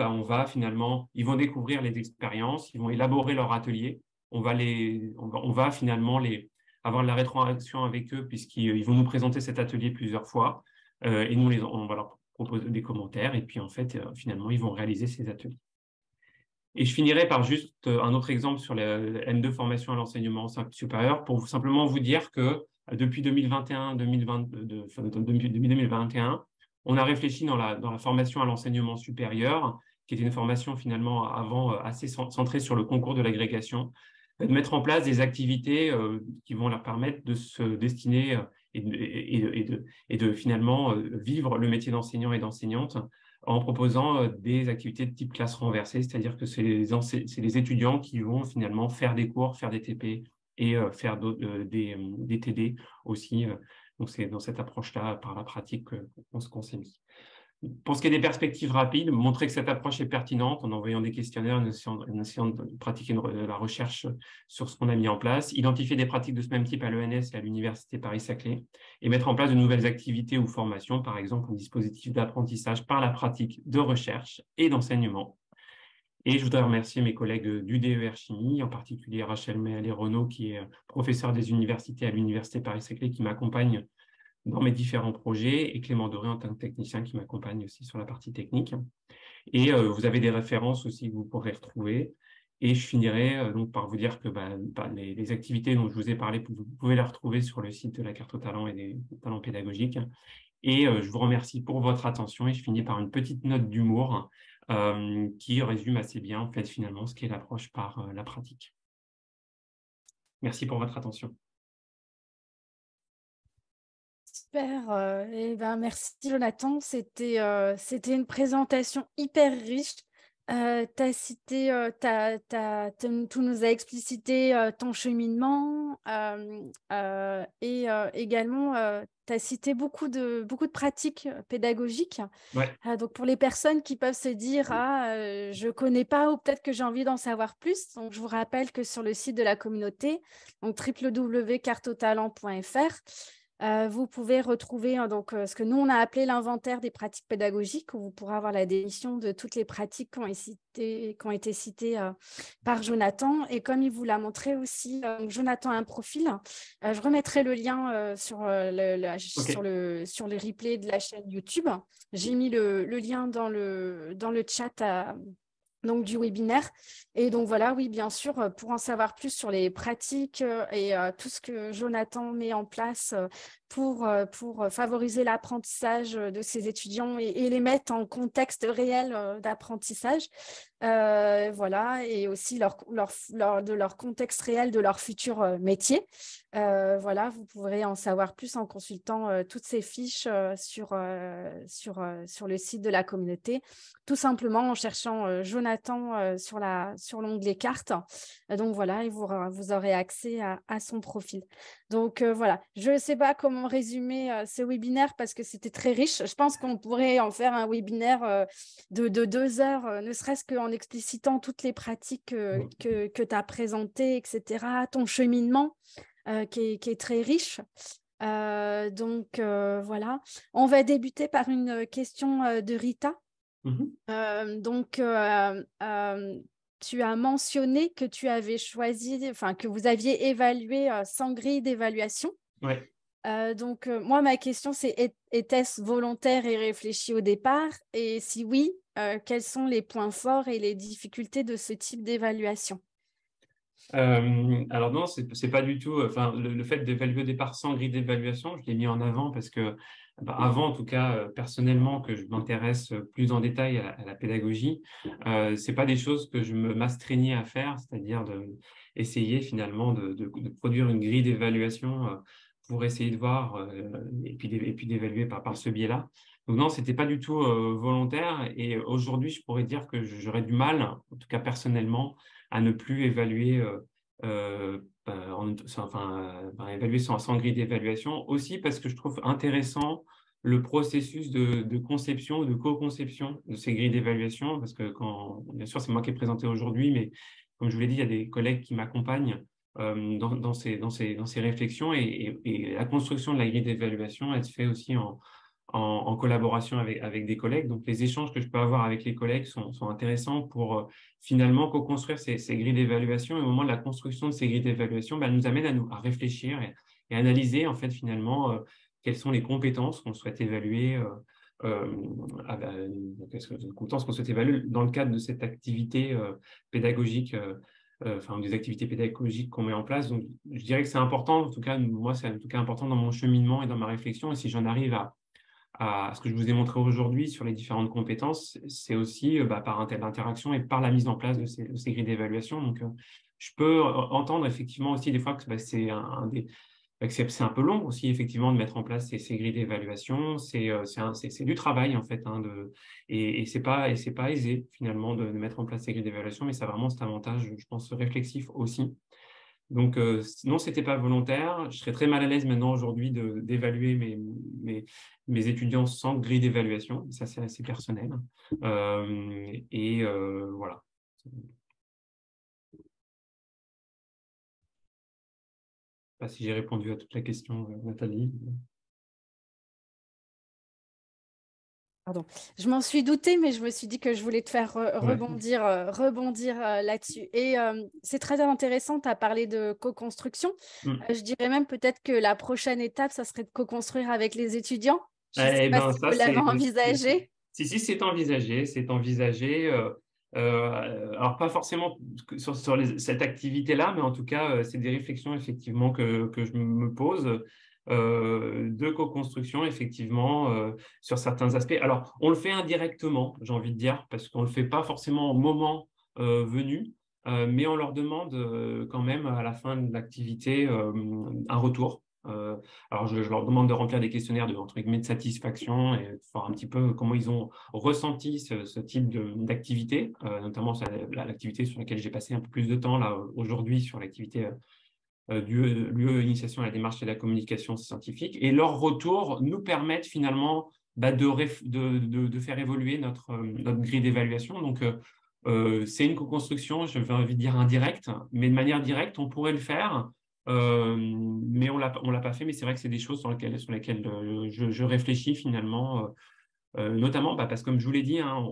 ils vont découvrir les expériences, ils vont élaborer leur atelier, on va finalement avoir de la rétroaction avec eux puisqu'ils vont nous présenter cet atelier plusieurs fois et on va leur proposer des commentaires et puis en fait, finalement, ils vont réaliser ces ateliers. Et je finirai par juste un autre exemple sur la M2 formation à l'enseignement supérieur pour simplement vous dire que depuis 2021, on a réfléchi dans la formation à l'enseignement supérieur, qui était une formation finalement avant assez centrée sur le concours de l'agrégation, de mettre en place des activités qui vont leur permettre de se destiner et de finalement vivre le métier d'enseignant et d'enseignante en proposant des activités de type classe renversée, c'est-à-dire que c'est les étudiants qui vont finalement faire des cours, faire des TP et faire des TD aussi. Donc, c'est dans cette approche-là, par la pratique, qu'on s'est mis. Pour ce qui est des perspectives rapides, montrer que cette approche est pertinente en envoyant des questionnaires, en essayant de pratiquer la recherche sur ce qu'on a mis en place, identifier des pratiques de ce même type à l'ENS et à l'Université Paris-Saclay, et mettre en place de nouvelles activités ou formations, par exemple un dispositif d'apprentissage par la pratique de recherche et d'enseignement. Et je voudrais remercier mes collègues du DER Chimie, en particulier Rachel Méalé-Renaud, qui est professeur des universités à l'Université Paris-Saclay, qui m'accompagne dans mes différents projets, et Clément Doré en tant que technicien qui m'accompagne aussi sur la partie technique. Et vous avez des références aussi que vous pourrez retrouver. Et je finirai donc par vous dire que les activités dont je vous ai parlé, vous pouvez les retrouver sur le site de la carte aux talents et des talents pédagogiques. Et je vous remercie pour votre attention et je finis par une petite note d'humour qui résume assez bien en fait finalement ce qu'est l'approche par la pratique. Merci pour votre attention. Super, merci Jonathan, c'était une présentation hyper riche. Tu nous as explicité ton cheminement et également tu as cité beaucoup de pratiques pédagogiques. Ouais. Donc pour les personnes qui peuvent se dire je connais pas ou peut-être que j'ai envie d'en savoir plus, donc je vous rappelle que sur le site de la communauté, donc www.carteautalent.fr, Vous pouvez retrouver donc, ce que nous, on a appelé l'inventaire des pratiques pédagogiques, où vous pourrez avoir la définition de toutes les pratiques qui ont été citées par Jonathan. Et comme il vous l'a montré aussi, Jonathan a un profil. Je remettrai le lien sur les replays de la chaîne YouTube. J'ai mis le lien dans le chat donc du webinaire. Et donc voilà, oui, bien sûr, pour en savoir plus sur les pratiques et tout ce que Jonathan met en place pour favoriser l'apprentissage de ses étudiants et les mettre en contexte réel d'apprentissage. Voilà, et aussi de leur contexte réel de leur futur métier. Voilà, vous pourrez en savoir plus en consultant toutes ces fiches sur le site de la communauté, tout simplement en cherchant Jonathan sur l'onglet cartes. Donc voilà, et vous aurez accès à son profil. Donc voilà, je ne sais pas comment résumer ce webinaire parce que c'était très riche. Je pense qu'on pourrait en faire un webinaire de 2 heures, ne serait-ce qu'en explicitant toutes les pratiques que tu as présentées, etc., ton cheminement qui est très riche. Donc voilà, on va débuter par une question de Rita. Donc, tu as mentionné que tu avais choisi, enfin que vous aviez évalué sans grille d'évaluation. Ouais. Donc, moi, ma question, c'est était-ce volontaire et réfléchi au départ? Et si oui, quels sont les points forts et les difficultés de ce type d'évaluation? Alors non, c'est pas du tout. Enfin, le fait d'évaluer au départ sans grille d'évaluation, je l'ai mis en avant parce que, avant, en tout cas, personnellement, que je m'intéresse plus en détail à la pédagogie, c'est pas des choses que je m'astreignais à faire, c'est-à-dire essayer finalement de produire une grille d'évaluation pour essayer de voir et puis d'évaluer par ce biais-là. Donc non, c'était pas du tout volontaire. Et aujourd'hui, je pourrais dire que j'aurais du mal, en tout cas personnellement, à ne plus évaluer, évaluer sans grille d'évaluation, aussi parce que je trouve intéressant le processus de conception ou de co-conception de ces grilles d'évaluation, parce que bien sûr, c'est moi qui ai présenté aujourd'hui, mais comme je vous l'ai dit, il y a des collègues qui m'accompagnent dans ces réflexions et la construction de la grille d'évaluation, elle se fait aussi en collaboration avec des collègues. Donc, les échanges que je peux avoir avec les collègues sont intéressants pour finalement co-construire ces grilles d'évaluation. Et au moment de la construction de ces grilles d'évaluation, elle nous amène à réfléchir et analyser, en fait, finalement, quelles sont les compétences qu'on souhaite évaluer, les compétences qu'on souhaite évaluer dans le cadre de cette activité pédagogique, des activités pédagogiques qu'on met en place. Donc, je dirais que c'est important, en tout cas, moi, c'est en tout cas important dans mon cheminement et dans ma réflexion. Et si j'en arrive à ce que je vous ai montré aujourd'hui sur les différentes compétences, c'est aussi par l'interaction et par la mise en place de ces grilles d'évaluation. Donc, je peux entendre effectivement aussi des fois que c'est c'est un peu long aussi effectivement de mettre en place ces grilles d'évaluation. C'est du travail en fait, et c'est pas aisé finalement de mettre en place ces grilles d'évaluation, mais ça a vraiment cet avantage, je pense, réflexif aussi. Donc, non, ce n'était pas volontaire. Je serais très mal à l'aise maintenant aujourd'hui d'évaluer mes étudiants sans grille d'évaluation. Ça, c'est assez personnel. Voilà. Je ne sais pas si j'ai répondu à toute la question, Nathalie. Pardon. Je m'en suis doutée, mais je me suis dit que je voulais te faire rebondir là-dessus. Et c'est très intéressant, tu as parlé de co-construction. Je dirais même peut-être que la prochaine étape, ça serait de co-construire avec les étudiants. Je ne sais pas si vous l'avez envisagé. Si, c'est envisagé. C'est envisagé. Alors, pas forcément sur cette activité-là, mais en tout cas, c'est des réflexions effectivement que je me pose. De co-construction, effectivement, sur certains aspects. Alors, on le fait indirectement, j'ai envie de dire, parce qu'on ne le fait pas forcément au moment venu, mais on leur demande quand même à la fin de l'activité un retour. Alors, je leur demande de remplir des questionnaires entre guillemets, de satisfaction et de voir un petit peu comment ils ont ressenti ce type d'activité, notamment l'activité sur laquelle j'ai passé un peu plus de temps là aujourd'hui, sur l'activité du lieu initiation à la démarche et à la communication scientifique. Et leurs retours nous permettent finalement de faire évoluer notre grille d'évaluation. Donc, c'est une co-construction, je vais envie de dire indirecte, mais de manière directe, on pourrait le faire mais on l'a pas fait. Mais c'est vrai que c'est des choses sur lesquelles je réfléchis finalement. Notamment parce que, comme je vous l'ai dit, hein,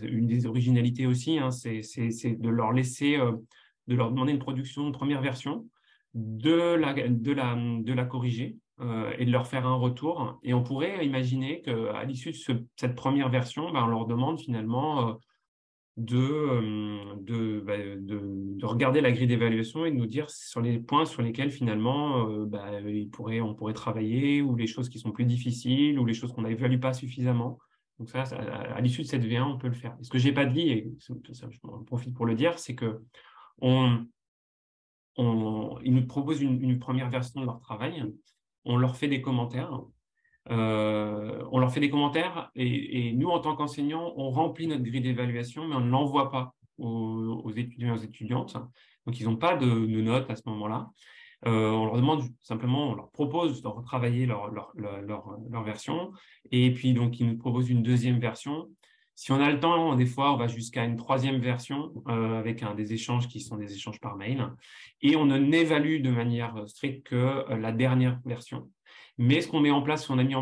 une des originalités aussi, hein, c'est de leur laisser, de leur demander une production, une première version, de la corriger et de leur faire un retour. Et on pourrait imaginer qu'à l'issue de cette première version, on leur demande finalement de regarder la grille d'évaluation et de nous dire sur les points sur lesquels finalement on pourrait travailler, ou les choses qui sont plus difficiles, ou les choses qu'on n'évalue pas suffisamment. Donc à l'issue de cette V1, on peut le faire. Et ce que j'ai pas dit, et ça, je en profite pour le dire, c'est que ils nous proposent une première version de leur travail, on leur fait des commentaires. On leur fait des commentaires et nous, en tant qu'enseignants, on remplit notre grille d'évaluation, mais on ne l'envoie pas aux étudiants et aux étudiantes. Donc, ils n'ont pas de notes à ce moment-là. On leur demande simplement, on leur propose de retravailler leur version. Et puis, donc, ils nous proposent une deuxième version. Si on a le temps, des fois, on va jusqu'à une troisième version avec des échanges qui sont des échanges par mail. Et on ne n'évalue de manière stricte que la dernière version. Mais ce qu'on a mis en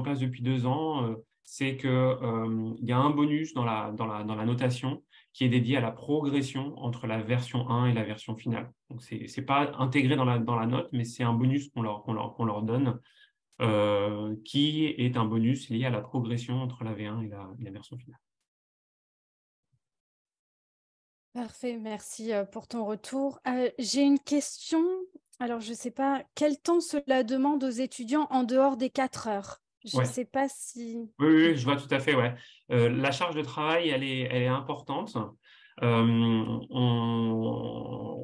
place depuis 2 ans, c'est qu'il y a un bonus dans la notation qui est dédié à la progression entre la version 1 et la version finale. Donc, ce n'est pas intégré dans la note, mais c'est un bonus qu'on leur donne, qui est un bonus lié à la progression entre la V1 et la version finale. Parfait, merci pour ton retour. J'ai une question. Alors, je ne sais pas, quel temps cela demande aux étudiants en dehors des 4 heures? Je ne Ouais. sais pas si… Oui, je vois tout à fait, ouais. La charge de travail, elle est importante. On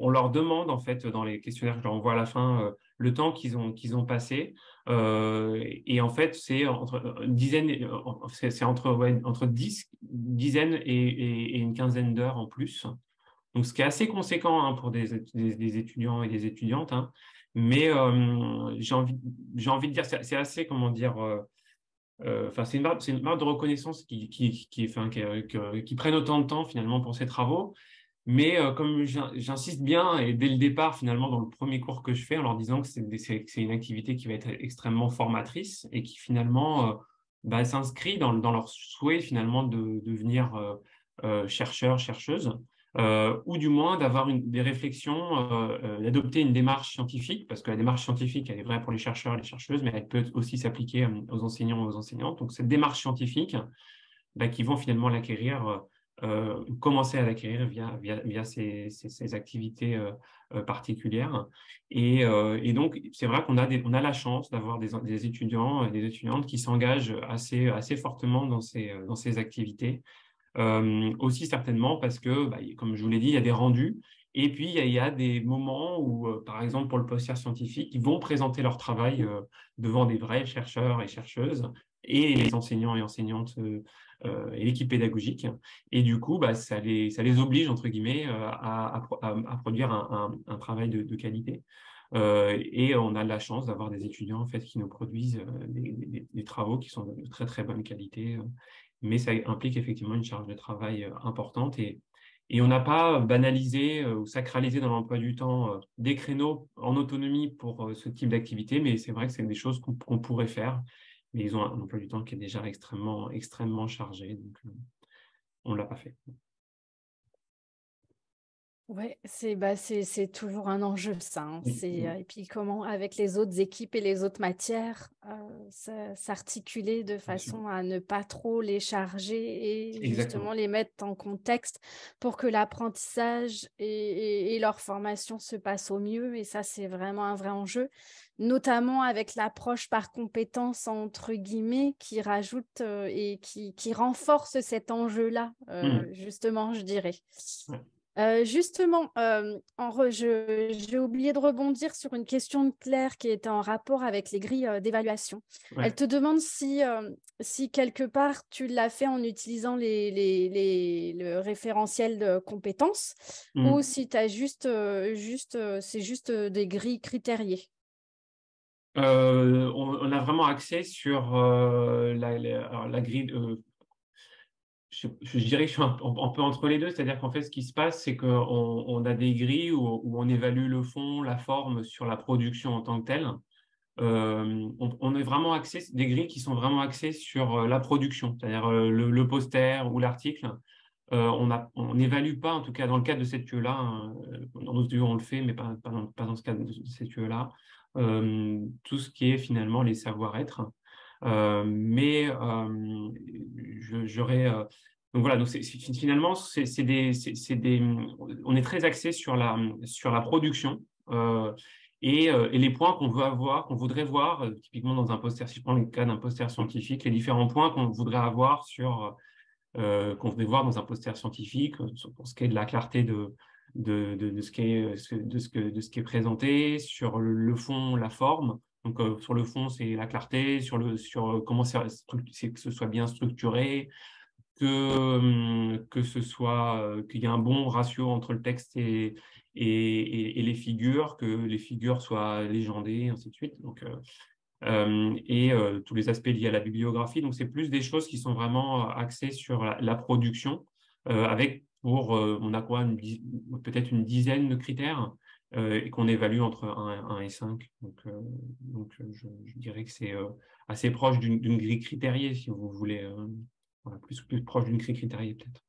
leur demande, en fait, dans les questionnaires que je leur envoie à la fin, le temps qu'ils ont passé. Et en fait, c'est entre une dizaine, c'est entre 10 dizaines et une quinzaine d'heures en plus. Donc, ce qui est assez conséquent, hein, pour des étudiants et des étudiantes, hein. Mais j'ai envie de dire, c'est assez, comment dire… Enfin, c'est une marque de reconnaissance qui prennent autant de temps finalement pour ces travaux. Mais comme j'insiste bien, et dès le départ, finalement, dans le premier cours que je fais, en leur disant que c'est une activité qui va être extrêmement formatrice et qui finalement s'inscrit dans leur souhait finalement de devenir chercheurs, chercheuses, ou du moins d'avoir des réflexions, d'adopter une démarche scientifique, parce que la démarche scientifique, elle est vraie pour les chercheurs et les chercheuses, mais elle peut aussi s'appliquer aux enseignants et aux enseignantes. Donc, cette démarche scientifique, qui vont finalement l'acquérir, commencer à l'acquérir via ces activités particulières. Et donc, c'est vrai qu'on a la chance d'avoir des étudiants et des étudiantes qui s'engagent assez fortement dans ces activités. Aussi certainement parce que, comme je vous l'ai dit, il y a des rendus. Et puis, il y a des moments où, par exemple, pour le poster scientifique, ils vont présenter leur travail devant des vrais chercheurs et chercheuses et les enseignants et enseignantes et l'équipe pédagogique. Et du coup, ça les oblige, entre guillemets, à produire un travail de qualité. Et on a la chance d'avoir des étudiants, en fait, qui nous produisent des travaux qui sont de très, très bonne qualité. Mais ça implique effectivement une charge de travail importante, et on n'a pas banalisé ou sacralisé dans l'emploi du temps des créneaux en autonomie pour ce type d'activité, mais c'est vrai que c'est des choses qu'on pourrait faire, mais ils ont un emploi du temps qui est déjà extrêmement, extrêmement chargé, donc on ne l'a pas fait. Oui, c'est toujours un enjeu, ça, hein. Oui, Et puis comment, avec les autres équipes et les autres matières, s'articuler de bien sûr. façon à ne pas trop les charger et justement Exactement. les mettre en contexte pour que l'apprentissage et leur formation se passent au mieux. Et ça, c'est vraiment un vrai enjeu, notamment avec l'approche par compétences, entre guillemets, qui rajoute et qui renforce cet enjeu-là, justement, je dirais. Ouais. Justement, j'ai oublié de rebondir sur une question de Claire qui était en rapport avec les grilles d'évaluation. Elle Ouais. te demande si quelque part tu l'as fait en utilisant le référentiel de compétences ou si tu as c'est juste des grilles critériées. On a vraiment axé sur la grille. je dirais que je suis un peu entre les deux, c'est-à-dire qu'en fait, ce qui se passe, c'est qu'on a des grilles où on évalue le fond, la forme sur la production en tant que telle. On est vraiment axé, des grilles qui sont vraiment axées sur la production, c'est-à-dire le poster ou l'article. On n'évalue pas, en tout cas dans le cadre de cette UE-là, hein, dans d'autres UE on le fait, mais pas dans ce cadre de cette UE-là, tout ce qui est finalement les savoir-être. Mais j'aurais. Donc voilà, donc finalement, on est très axé sur la production. Et les points qu'on veut avoir, qu'on voudrait voir, typiquement dans un poster, si je prends le cas d'un poster scientifique, les différents points qu'on voudrait avoir qu'on voudrait voir dans un poster scientifique, pour ce qui est de la clarté de ce qui est présenté, sur le fond, la forme. Donc, sur le fond, c'est la clarté, sur comment c'est que ce soit bien structuré, que ce soit qu'il y ait un bon ratio entre le texte et les figures, que les figures soient légendées, ainsi de suite. Donc, tous les aspects liés à la bibliographie. Donc, c'est plus des choses qui sont vraiment axées sur la production, on a quoi, peut-être une dizaine de critères et qu'on évalue entre 1 et 5. Donc je dirais que c'est assez proche d'une grille critériée, si vous voulez. Voilà, plus proche d'une grille critériée, peut-être.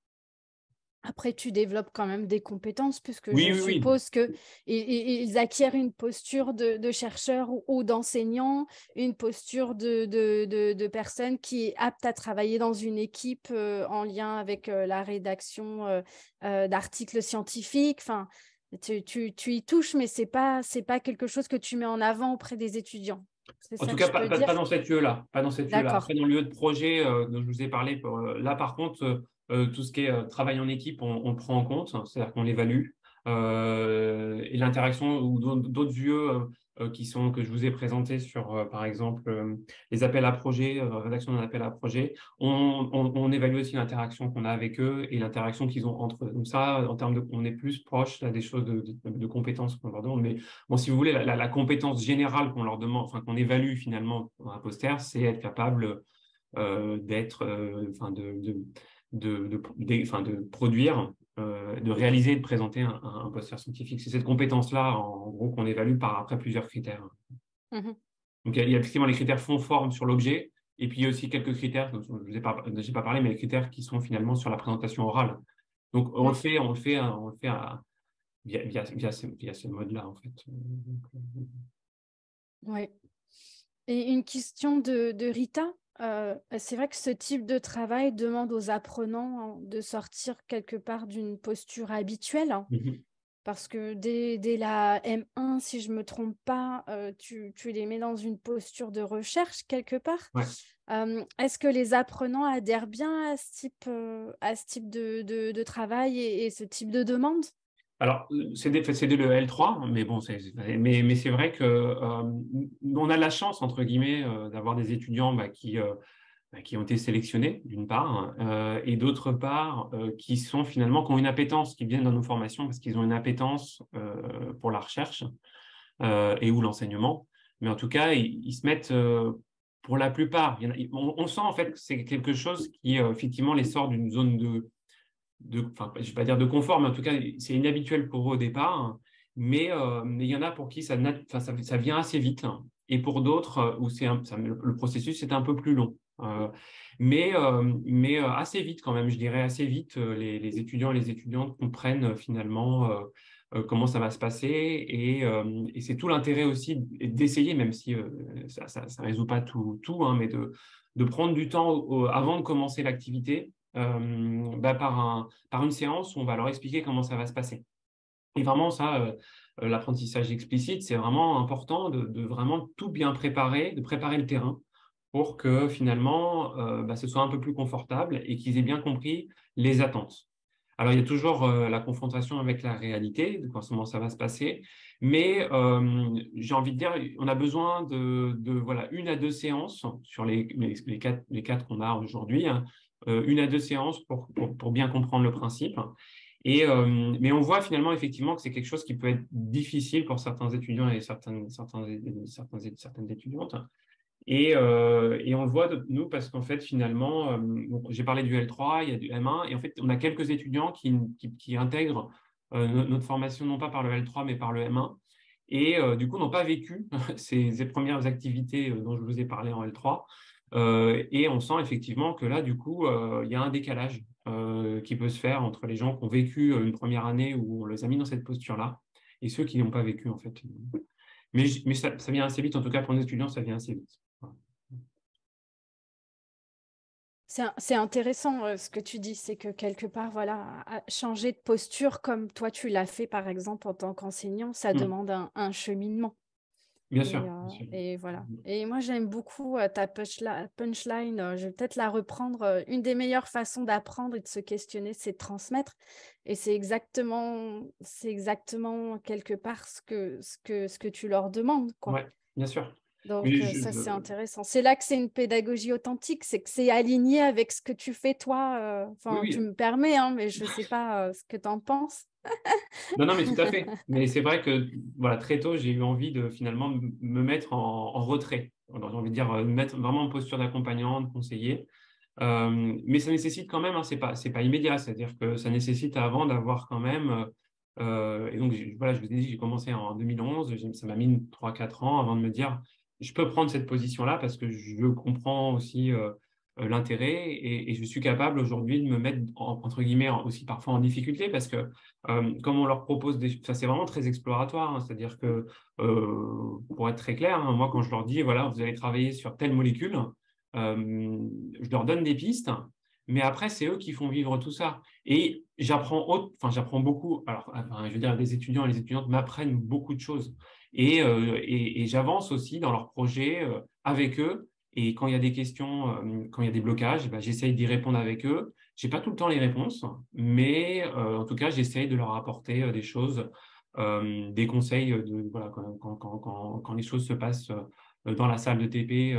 Après, tu développes quand même des compétences, puisque Oui, je oui, oui. suppose qu'ils acquièrent une posture de chercheur ou d'enseignant, une posture de personne qui est apte à travailler dans une équipe en lien avec la rédaction d'articles scientifiques. Enfin, tu y touches, mais c'est pas quelque chose que tu mets en avant auprès des étudiants. C'est En ça tout que cas, je peux pas dire? dans cette lieu-là. Pas dans cette lieu-là. D'accord. Après, dans le lieu de projet dont je vous ai parlé, là, par contre, tout ce qui est travail en équipe, on le prend en compte, hein, c'est-à-dire qu'on l'évalue. Et l'interaction ou d'autres lieux que je vous ai présentés sur, par exemple, les appels à projets, rédaction d'un appel à projet, on évalue aussi l'interaction qu'on a avec eux et l'interaction qu'ils ont entre eux. Donc ça, on est plus proche là, des choses de compétences qu'on leur demande. Mais bon, si vous voulez, la compétence générale qu'on leur demande, enfin qu'on évalue finalement dans un poster, c'est être capable de produire, de réaliser et de présenter un poster scientifique. C'est cette compétence-là, en gros, qu'on évalue après plusieurs critères. Mhm. Donc, il y a effectivement les critères fond-forme sur l'objet, et puis il y a aussi quelques critères, dont je ne vous ai pas parlé, mais les critères qui sont finalement sur la présentation orale. Donc, on le fait via ce mode-là, en fait. Oui. Et une question de Rita. C'est vrai que ce type de travail demande aux apprenants de sortir quelque part d'une posture habituelle, hein, Mhm. parce que dès la M1, si je ne me trompe pas, tu les mets dans une posture de recherche quelque part. Ouais. Est-ce que les apprenants adhèrent bien à ce type de travail et ce type de demande? Alors, c'est dès le L3, mais bon, mais c'est vrai que on a la chance, entre guillemets, d'avoir des étudiants qui ont été sélectionnés, d'une part, et d'autre part, qui ont une appétence, qui viennent dans nos formations parce qu'ils ont une appétence pour la recherche et ou l'enseignement. Mais en tout cas, ils se mettent, pour la plupart, on sent en fait que c'est quelque chose qui, effectivement, les sort d'une zone enfin, je ne vais pas dire de confort, mais en tout cas, c'est inhabituel pour eux au départ. Hein. Mais il y en a pour qui ça vient assez vite. Hein. Et pour d'autres, où le processus est un peu plus long. Mais assez vite quand même, je dirais assez vite, les étudiants et les étudiantes comprennent finalement comment ça va se passer. Et c'est tout l'intérêt aussi d'essayer, même si ça ne résout pas tout hein, mais de prendre du temps avant de commencer l'activité par une séance où on va leur expliquer comment ça va se passer. Et vraiment, ça, l'apprentissage explicite, c'est vraiment important de vraiment tout bien préparer, de préparer le terrain pour que finalement, ce soit un peu plus confortable et qu'ils aient bien compris les attentes. Alors, il y a toujours la confrontation avec la réalité, de comment ça va se passer, mais j'ai envie de dire, on a besoin voilà, 1 à 2 séances sur les quatre qu'on a aujourd'hui, hein, 1 à 2 séances pour bien comprendre le principe. Mais on voit finalement effectivement que c'est quelque chose qui peut être difficile pour certains étudiants et certaines étudiantes. Et on le voit, nous, parce qu'en fait, finalement, j'ai parlé du L3, il y a du M1, et en fait, on a quelques étudiants qui intègrent notre formation, non pas par le L3, mais par le M1, et du coup, n'ont pas vécu ces premières activités dont je vous ai parlé en L3. Et on sent effectivement que là, du coup, il y a un décalage qui peut se faire entre les gens qui ont vécu une première année où on les a mis dans cette posture-là et ceux qui n'ont pas vécu, en fait. Mais ça vient assez vite, en tout cas pour nos étudiants, ça vient assez vite. Voilà. C'est intéressant ce que tu dis, c'est que quelque part, voilà, changer de posture comme toi tu l'as fait par exemple en tant qu'enseignant, ça demande un cheminement. Bien sûr, bien sûr. Et voilà. Et moi, j'aime beaucoup ta punchline. Je vais peut-être la reprendre. Une des meilleures façons d'apprendre et de se questionner, c'est de transmettre. Et c'est exactement quelque part ce que tu leur demandes, quoi. Ouais, bien sûr. Donc, Mais ça, c'est intéressant. C'est là que c'est une pédagogie authentique, c'est que c'est aligné avec ce que tu fais, toi. oui, Enfin, tu oui. me permets, hein, mais je ne sais pas ce que tu en penses. Non, non, mais tout à fait. Mais c'est vrai que voilà, très tôt, j'ai eu envie de finalement me mettre en retrait. J'ai envie de dire, me mettre vraiment en posture d'accompagnant, de conseiller. Mais ça nécessite quand même, hein, c'est pas immédiat, c'est-à-dire que ça nécessite avant d'avoir quand même. Et donc, voilà, je vous ai dit, j'ai commencé en 2011, ça m'a mis 3-4 ans avant de me dire, je peux prendre cette position-là parce que je comprends aussi l'intérêt et je suis capable aujourd'hui de me mettre, entre guillemets, aussi parfois en difficulté parce que comme on leur propose ça c'est vraiment très exploratoire, hein, c'est-à-dire que, pour être très clair, hein, moi, quand je leur dis, voilà, vous allez travailler sur telle molécule, je leur donne des pistes, mais après, c'est eux qui font vivre tout ça. Et j'apprends beaucoup. Alors, enfin, je veux dire, les étudiants et les étudiantes m'apprennent beaucoup de choses. Et j'avance aussi dans leurs projets avec eux. Et quand il y a des questions, quand il y a des blocages, ben, j'essaye d'y répondre avec eux. Je n'ai pas tout le temps les réponses, mais en tout cas, j'essaye de leur apporter des choses, des conseils voilà, quand les choses se passent dans la salle de TP.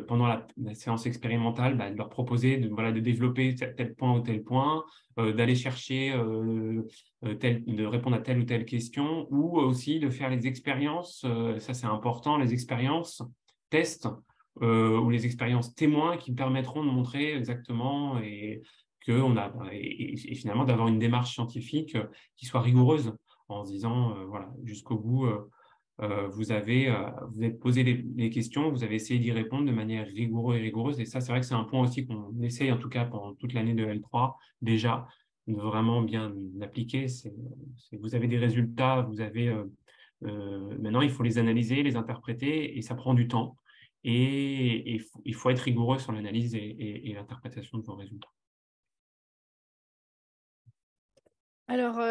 Pendant la séance expérimentale, bah, de leur proposer voilà, de développer tel point ou tel point, d'aller chercher, de répondre à telle ou telle question, ou aussi de faire les expériences, ça c'est important, les expériences tests ou les expériences témoins qui permettront de montrer exactement et finalement d'avoir une démarche scientifique qui soit rigoureuse en se disant, voilà, jusqu'au bout. Vous êtes posé les questions, vous avez essayé d'y répondre de manière rigoureuse. Et ça, c'est vrai que c'est un point aussi qu'on essaye, en tout cas pendant toute l'année de L3, déjà, de vraiment bien appliquer. Vous avez des résultats, maintenant, il faut les analyser, les interpréter, et ça prend du temps. Et il faut être rigoureux sur l'analyse et l'interprétation de vos résultats. Alors,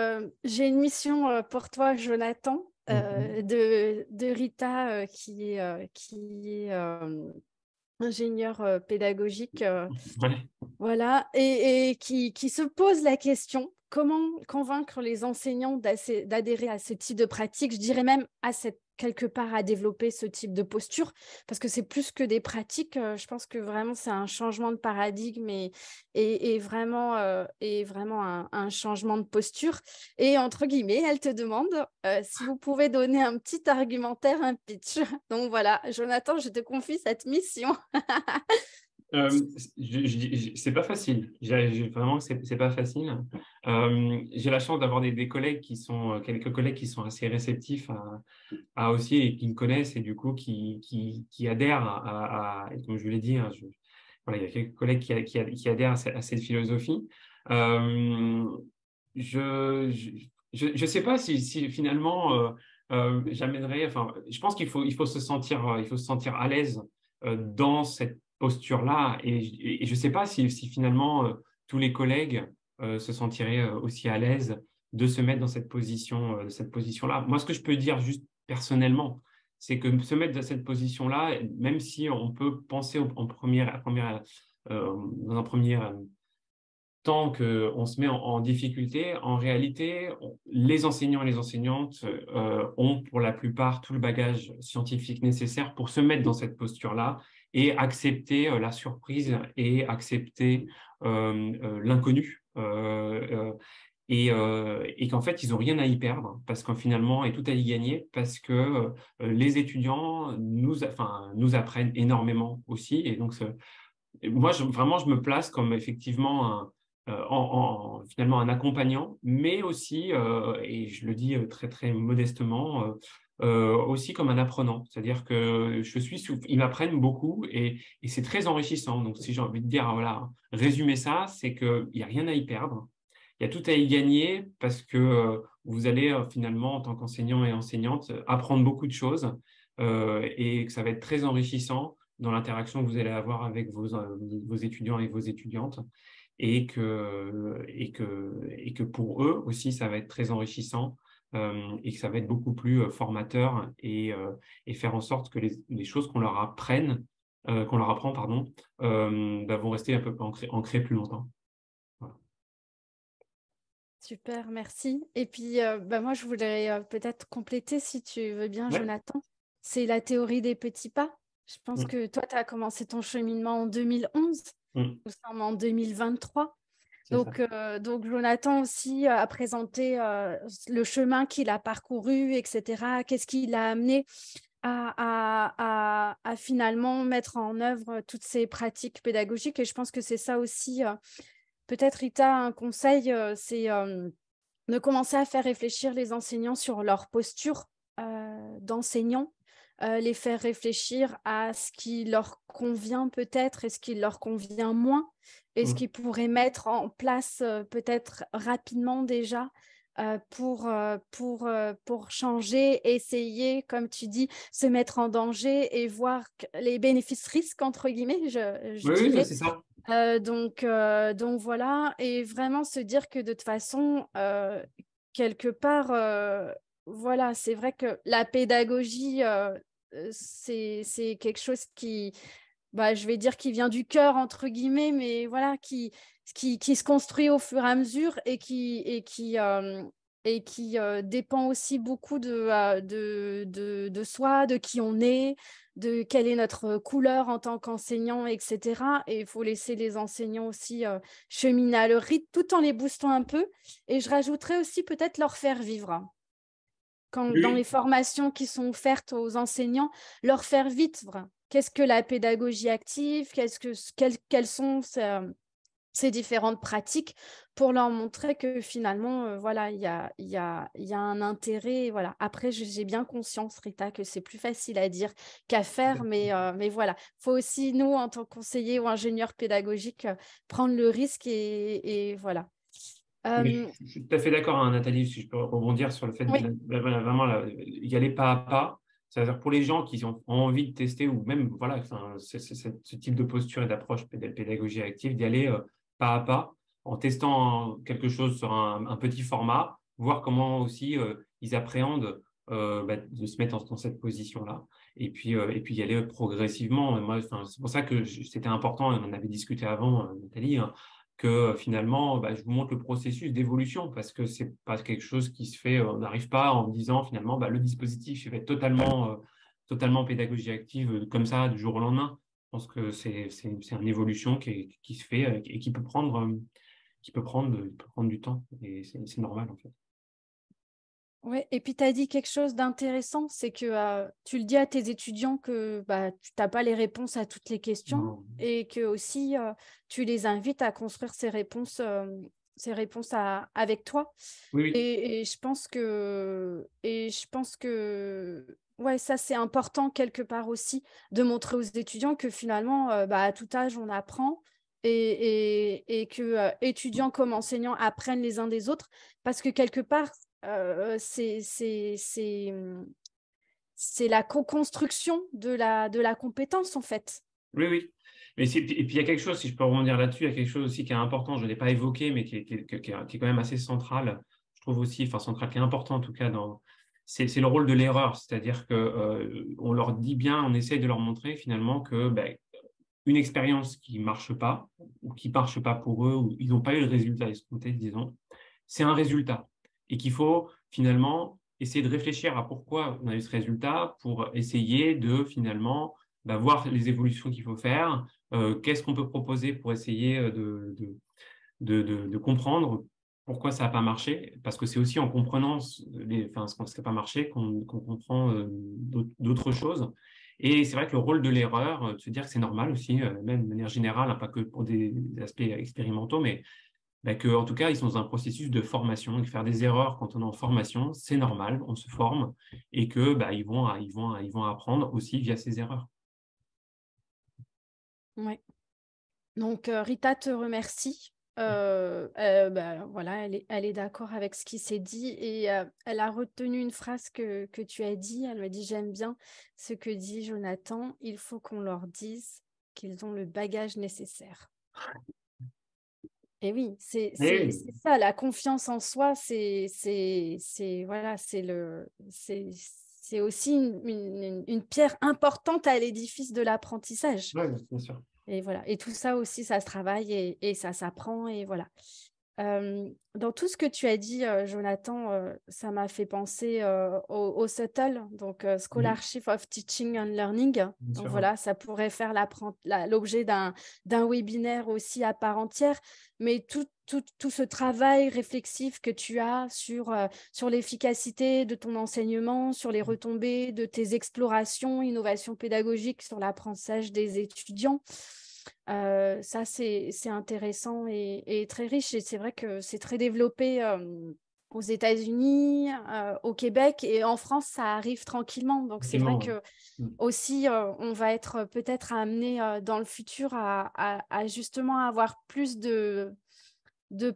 j'ai une mission pour toi, Jonathan, de Rita, qui est ingénieure pédagogique, Ouais. voilà, et qui se pose la question, comment convaincre les enseignants d'adhérer à ce type de pratique, je dirais même quelque part à développer ce type de posture, parce que c'est plus que des pratiques, je pense que vraiment c'est un changement de paradigme et vraiment un changement de posture. Et entre guillemets, elle te demande si vous pouvez donner un petit argumentaire, un pitch. Donc voilà, Jonathan, je te confie cette mission. C'est pas facile. Vraiment, c'est pas facile. J'ai la chance d'avoir des collègues quelques collègues qui sont assez réceptifs à aussi et qui me connaissent et du coup qui adhèrent et comme je vous l'ai dit, hein, voilà, il y a quelques collègues qui adhèrent à cette philosophie. Je sais pas si finalement j'amènerais. Enfin, je pense il faut se sentir à l'aise dans cette posture-là. Et je ne sais pas si finalement tous les collègues se sentiraient aussi à l'aise de se mettre dans cette position-là. Moi, ce que je peux dire juste personnellement, c'est que se mettre dans cette position-là, même si on peut penser dans un premier temps qu'on se met en difficulté, en réalité, les enseignants et les enseignantes ont pour la plupart tout le bagage scientifique nécessaire pour se mettre dans cette posture-là et accepter la surprise et accepter l'inconnu. et qu'en fait, ils n'ont rien à y perdre parce qu'en finalement, et tout à y gagner parce que les étudiants nous apprennent énormément aussi. Et donc, moi, vraiment, je me place comme effectivement finalement un accompagnant, mais aussi, et je le dis très, très modestement, aussi comme un apprenant. C'est-à-dire que ils m'apprennent beaucoup et c'est très enrichissant. Donc, si j'ai envie de dire, voilà, résumer ça, c'est qu'il n'y a rien à y perdre. Il y a tout à y gagner parce que vous allez finalement, en tant qu'enseignant et enseignante, apprendre beaucoup de choses et que ça va être très enrichissant dans l'interaction que vous allez avoir avec vos étudiants et vos étudiantes et que pour eux aussi, ça va être très enrichissant et que ça va être beaucoup plus formateur et faire en sorte que les choses qu'on leur apprend, pardon, vont rester un peu ancrées plus longtemps. Voilà. Super, merci. Et puis, moi, je voudrais peut-être compléter, si tu veux bien, Ouais. Jonathan. C'est la théorie des petits pas. Je pense Mm. que toi, tu as commencé ton cheminement en 2011. Mm. Nous sommes en 2023. C'est ça. Donc Jonathan aussi a présenté le chemin qu'il a parcouru, etc. Qu'est-ce qui l'a amené à finalement mettre en œuvre toutes ces pratiques pédagogiques. Et je pense que c'est ça aussi. Peut-être, Rita, un conseil, c'est de commencer à faire réfléchir les enseignants sur leur posture d'enseignant, les faire réfléchir à ce qui leur convient peut-être et ce qui leur convient moins, et ce Mm. qu'ils pourraient mettre en place peut-être rapidement déjà pour changer, essayer, comme tu dis, se mettre en danger et voir les bénéfices-risques, entre guillemets, je Oui, oui, mais dirais. c'est ça. Donc voilà, et vraiment se dire que de toute façon, quelque part, voilà, c'est vrai que la pédagogie, c'est quelque chose qui, je vais dire, qui vient du cœur, entre guillemets, mais voilà, qui se construit au fur et à mesure et qui dépend aussi beaucoup de soi, de qui on est, de quelle est notre couleur en tant qu'enseignant, etc. Et il faut laisser les enseignants aussi cheminer à leur rythme tout en les boostant un peu. Et je rajouterais aussi peut-être leur faire vivre. Dans les Oui. formations qui sont offertes aux enseignants, leur faire vivre. Qu'est-ce que la pédagogie active? Quelles sont ces différentes pratiques pour leur montrer que finalement, voilà, il y a un intérêt. Voilà. Après, j'ai bien conscience, Rita, que c'est plus facile à dire qu'à faire, mais voilà. Il faut aussi, nous, en tant que conseillers ou ingénieurs pédagogiques, prendre le risque et voilà. Mais Euh, je suis tout à fait d'accord, hein, Nathalie, si je peux rebondir sur le fait oui, de voilà, vraiment y aller pas à pas. C'est-à-dire pour les gens qui ont envie de tester ou même voilà, enfin, ce type de posture et d'approche pédagogie active, d'y aller pas à pas en testant quelque chose sur un petit format, voir comment aussi ils appréhendent de se mettre dans cette position-là. Et puis y aller progressivement. Et moi, enfin, c'est pour ça que c'était important, et on en avait discuté avant, Nathalie, hein, que finalement, je vous montre le processus d'évolution parce que c'est pas quelque chose qui se fait, on n'arrive pas en disant finalement, le dispositif va être totalement pédagogie active comme ça du jour au lendemain. Je pense que c'est une évolution qui se fait et qui peut prendre du temps et c'est normal en fait. ouais. Et puis tu as dit quelque chose d'intéressant, c'est que tu le dis à tes étudiants que tu n'as pas les réponses à toutes les questions Non. et que aussi tu les invites à construire ces réponses avec toi. Oui, oui. Et je pense que ouais, ça c'est important quelque part aussi de montrer aux étudiants que finalement, à tout âge, on apprend et que étudiants comme enseignants apprennent les uns des autres parce que quelque part, c'est la co-construction de la compétence en fait. Oui, oui. Et puis, il y a quelque chose, si je peux rebondir là-dessus, il y a quelque chose aussi qui est important, je ne l'ai pas évoqué, mais qui est quand même assez central, je trouve aussi, enfin central, qui est important en tout cas, c'est le rôle de l'erreur. C'est-à-dire qu'on leur dit bien, on essaye de leur montrer finalement que une expérience qui ne marche pas, ou qui ne marche pas pour eux, ou ils n'ont pas eu le résultat escompté, disons, c'est un résultat. Et qu'il faut finalement essayer de réfléchir à pourquoi on a eu ce résultat pour essayer de finalement voir les évolutions qu'il faut faire, qu'est-ce qu'on peut proposer pour essayer de comprendre pourquoi ça n'a pas marché, parce que c'est aussi en comprenant ce qui n'a pas marché qu'on comprend d'autres choses. Et c'est vrai que le rôle de l'erreur, de se dire que c'est normal aussi, même de manière générale, hein, pas que pour des aspects expérimentaux, mais bah, qu'en tout cas, ils sont dans un processus de formation. Et faire des erreurs quand on est en formation, c'est normal, on se forme, et que bah, ils vont apprendre aussi via ces erreurs. Ouais. Donc, Rita te remercie. Voilà, elle est d'accord avec ce qui s'est dit et elle a retenu une phrase que tu as dit. Elle m'a dit, j'aime bien ce que dit Jonathan. Il faut qu'on leur dise qu'ils ont le bagage nécessaire. Et oui, c'est Et ça, la confiance en soi, voilà, c'est aussi une pierre importante à l'édifice de l'apprentissage. ouais, bien sûr. Et voilà. Et tout ça aussi, ça se travaille et ça s'apprend. Et voilà. Dans tout ce que tu as dit, Jonathan, ça m'a fait penser au SUTL, donc Mhm. Scholarship of Teaching and Learning. Bien Donc sûr, ouais. voilà, ça pourrait faire l'objet d'un webinaire aussi à part entière. Mais tout ce travail réflexif que tu as sur l'efficacité de ton enseignement, sur les retombées de tes explorations, innovations pédagogiques sur l'apprentissage des étudiants. Ça, c'est intéressant et très riche. Et c'est vrai que c'est très développé aux États-Unis, au Québec et en France, ça arrive tranquillement. Donc, c'est vrai Effectivement, ouais. que Mhm. aussi, on va être peut-être amené dans le futur à justement avoir plus de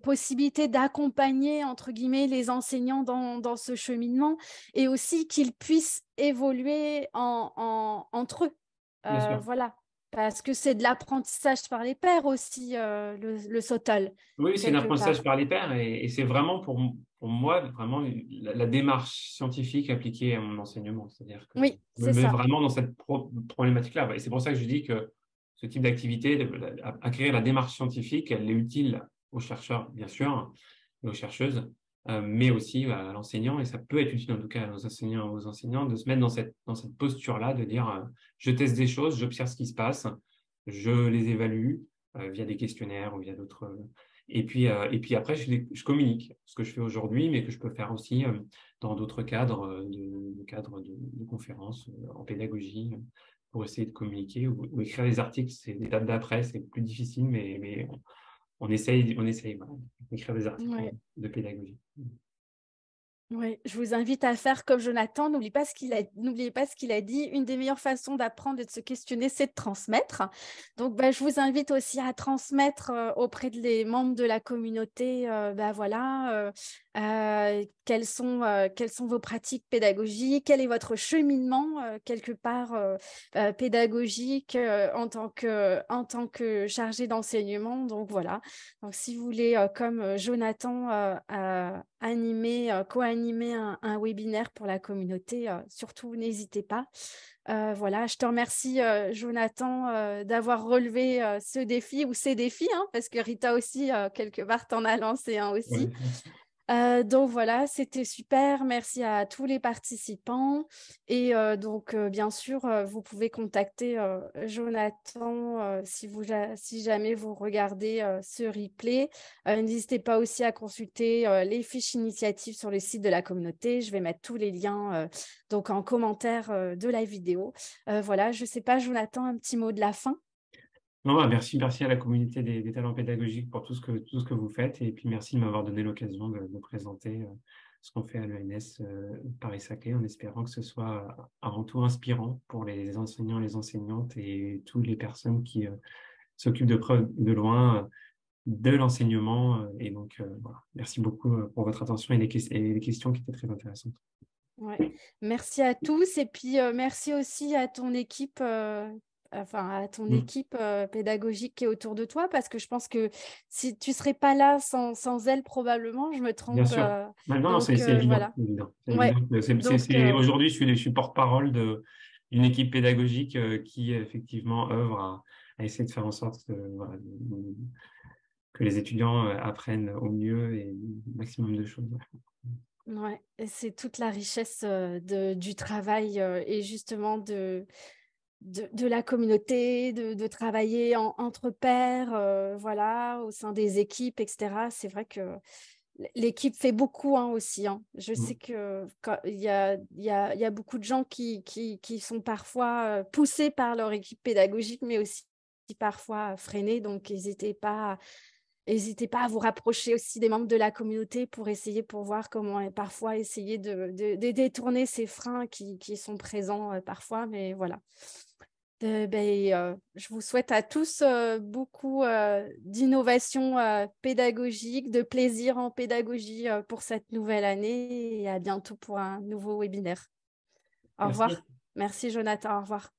possibilités d'accompagner, entre guillemets, les enseignants dans ce cheminement et aussi qu'ils puissent évoluer entre eux. Bien sûr. Voilà, parce que c'est de l'apprentissage par les pairs aussi, le SOTAL, Oui, c'est un quelque apprentissage part. par les pairs et c'est vraiment pour moi vraiment la démarche scientifique appliquée à mon enseignement. C'est-à-dire que Oui, je me c'est mets ça. vraiment dans cette problématique-là. Et c'est pour ça que je dis que ce type d'activité, acquérir la démarche scientifique, elle est utile aux chercheurs, bien sûr, et aux chercheuses, mais aussi à l'enseignant. Et ça peut être utile en tout cas aux enseignants, aux enseignants de se mettre dans cette posture-là, de dire je teste des choses, j'observe ce qui se passe, je les évalue via des questionnaires ou via d'autres. Et puis après, je communique ce que je fais aujourd'hui, mais que je peux faire aussi dans d'autres cadres, cadres de conférences en pédagogie, pour essayer de communiquer ou écrire des articles. C'est l'étape d'après, c'est plus difficile, mais on essaye voilà, d'écrire des articles Ouais. de pédagogie. Oui, je vous invite à faire comme Jonathan. N'oubliez pas ce qu'il a dit. Une des meilleures façons d'apprendre et de se questionner, c'est de transmettre. Donc, je vous invite aussi à transmettre auprès des membres de la communauté. Voilà, quelles sont vos pratiques pédagogiques, quel est votre cheminement quelque part pédagogique en tant que chargé d'enseignement. Donc voilà. Donc, si vous voulez, comme Jonathan, co-animer un webinaire pour la communauté, surtout n'hésitez pas. Voilà, je te remercie, Jonathan, d'avoir relevé ce défi ou ces défis, hein, parce que Rita aussi, quelque part, t'en a lancé un aussi. Ouais, merci. Donc voilà, c'était super. Merci à tous les participants. Et donc, bien sûr, vous pouvez contacter Jonathan si jamais vous regardez ce replay. N'hésitez pas aussi à consulter les fiches initiatives sur le site de la communauté. Je vais mettre tous les liens donc en commentaire de la vidéo. Voilà, je ne sais pas, Jonathan, un petit mot de la fin. Non, merci à la communauté des talents pédagogiques pour tout ce que vous faites. Et puis, merci de m'avoir donné l'occasion de présenter ce qu'on fait à l'ENS Paris-Saclay, en espérant que ce soit avant tout inspirant pour les enseignants, les enseignantes et toutes les personnes qui s'occupent de près ou de loin de l'enseignement. Et donc, voilà. Merci beaucoup pour votre attention et les questions qui étaient très intéressantes. Ouais. Merci à tous et puis merci aussi à ton équipe, Mm. pédagogique qui est autour de toi parce que je pense que si tu serais pas là sans elle probablement, je me Bien trompe. sûr. Non, Donc c'est évident. voilà. C'est évident. C'est Ouais. évident que Donc aujourd'hui, je suis porte-parole d'une équipe pédagogique qui, effectivement, œuvre à essayer de faire en sorte que, voilà, que les étudiants apprennent au mieux et le maximum de choses. ouais. Et c'est toute la richesse du travail et justement de la communauté, de travailler entre pairs, voilà, au sein des équipes, etc. C'est vrai que l'équipe fait beaucoup aussi. Je sais qu'il y a beaucoup de gens qui sont parfois poussés par leur équipe pédagogique, mais aussi parfois freinés. Donc, n'hésitez pas à vous rapprocher aussi des membres de la communauté pour voir comment parfois essayer de détourner ces freins qui sont présents parfois. Mais voilà. Je vous souhaite à tous beaucoup d'innovation pédagogique, de plaisir en pédagogie pour cette nouvelle année et à bientôt pour un nouveau webinaire. Au revoir. Merci. Merci Jonathan, au revoir.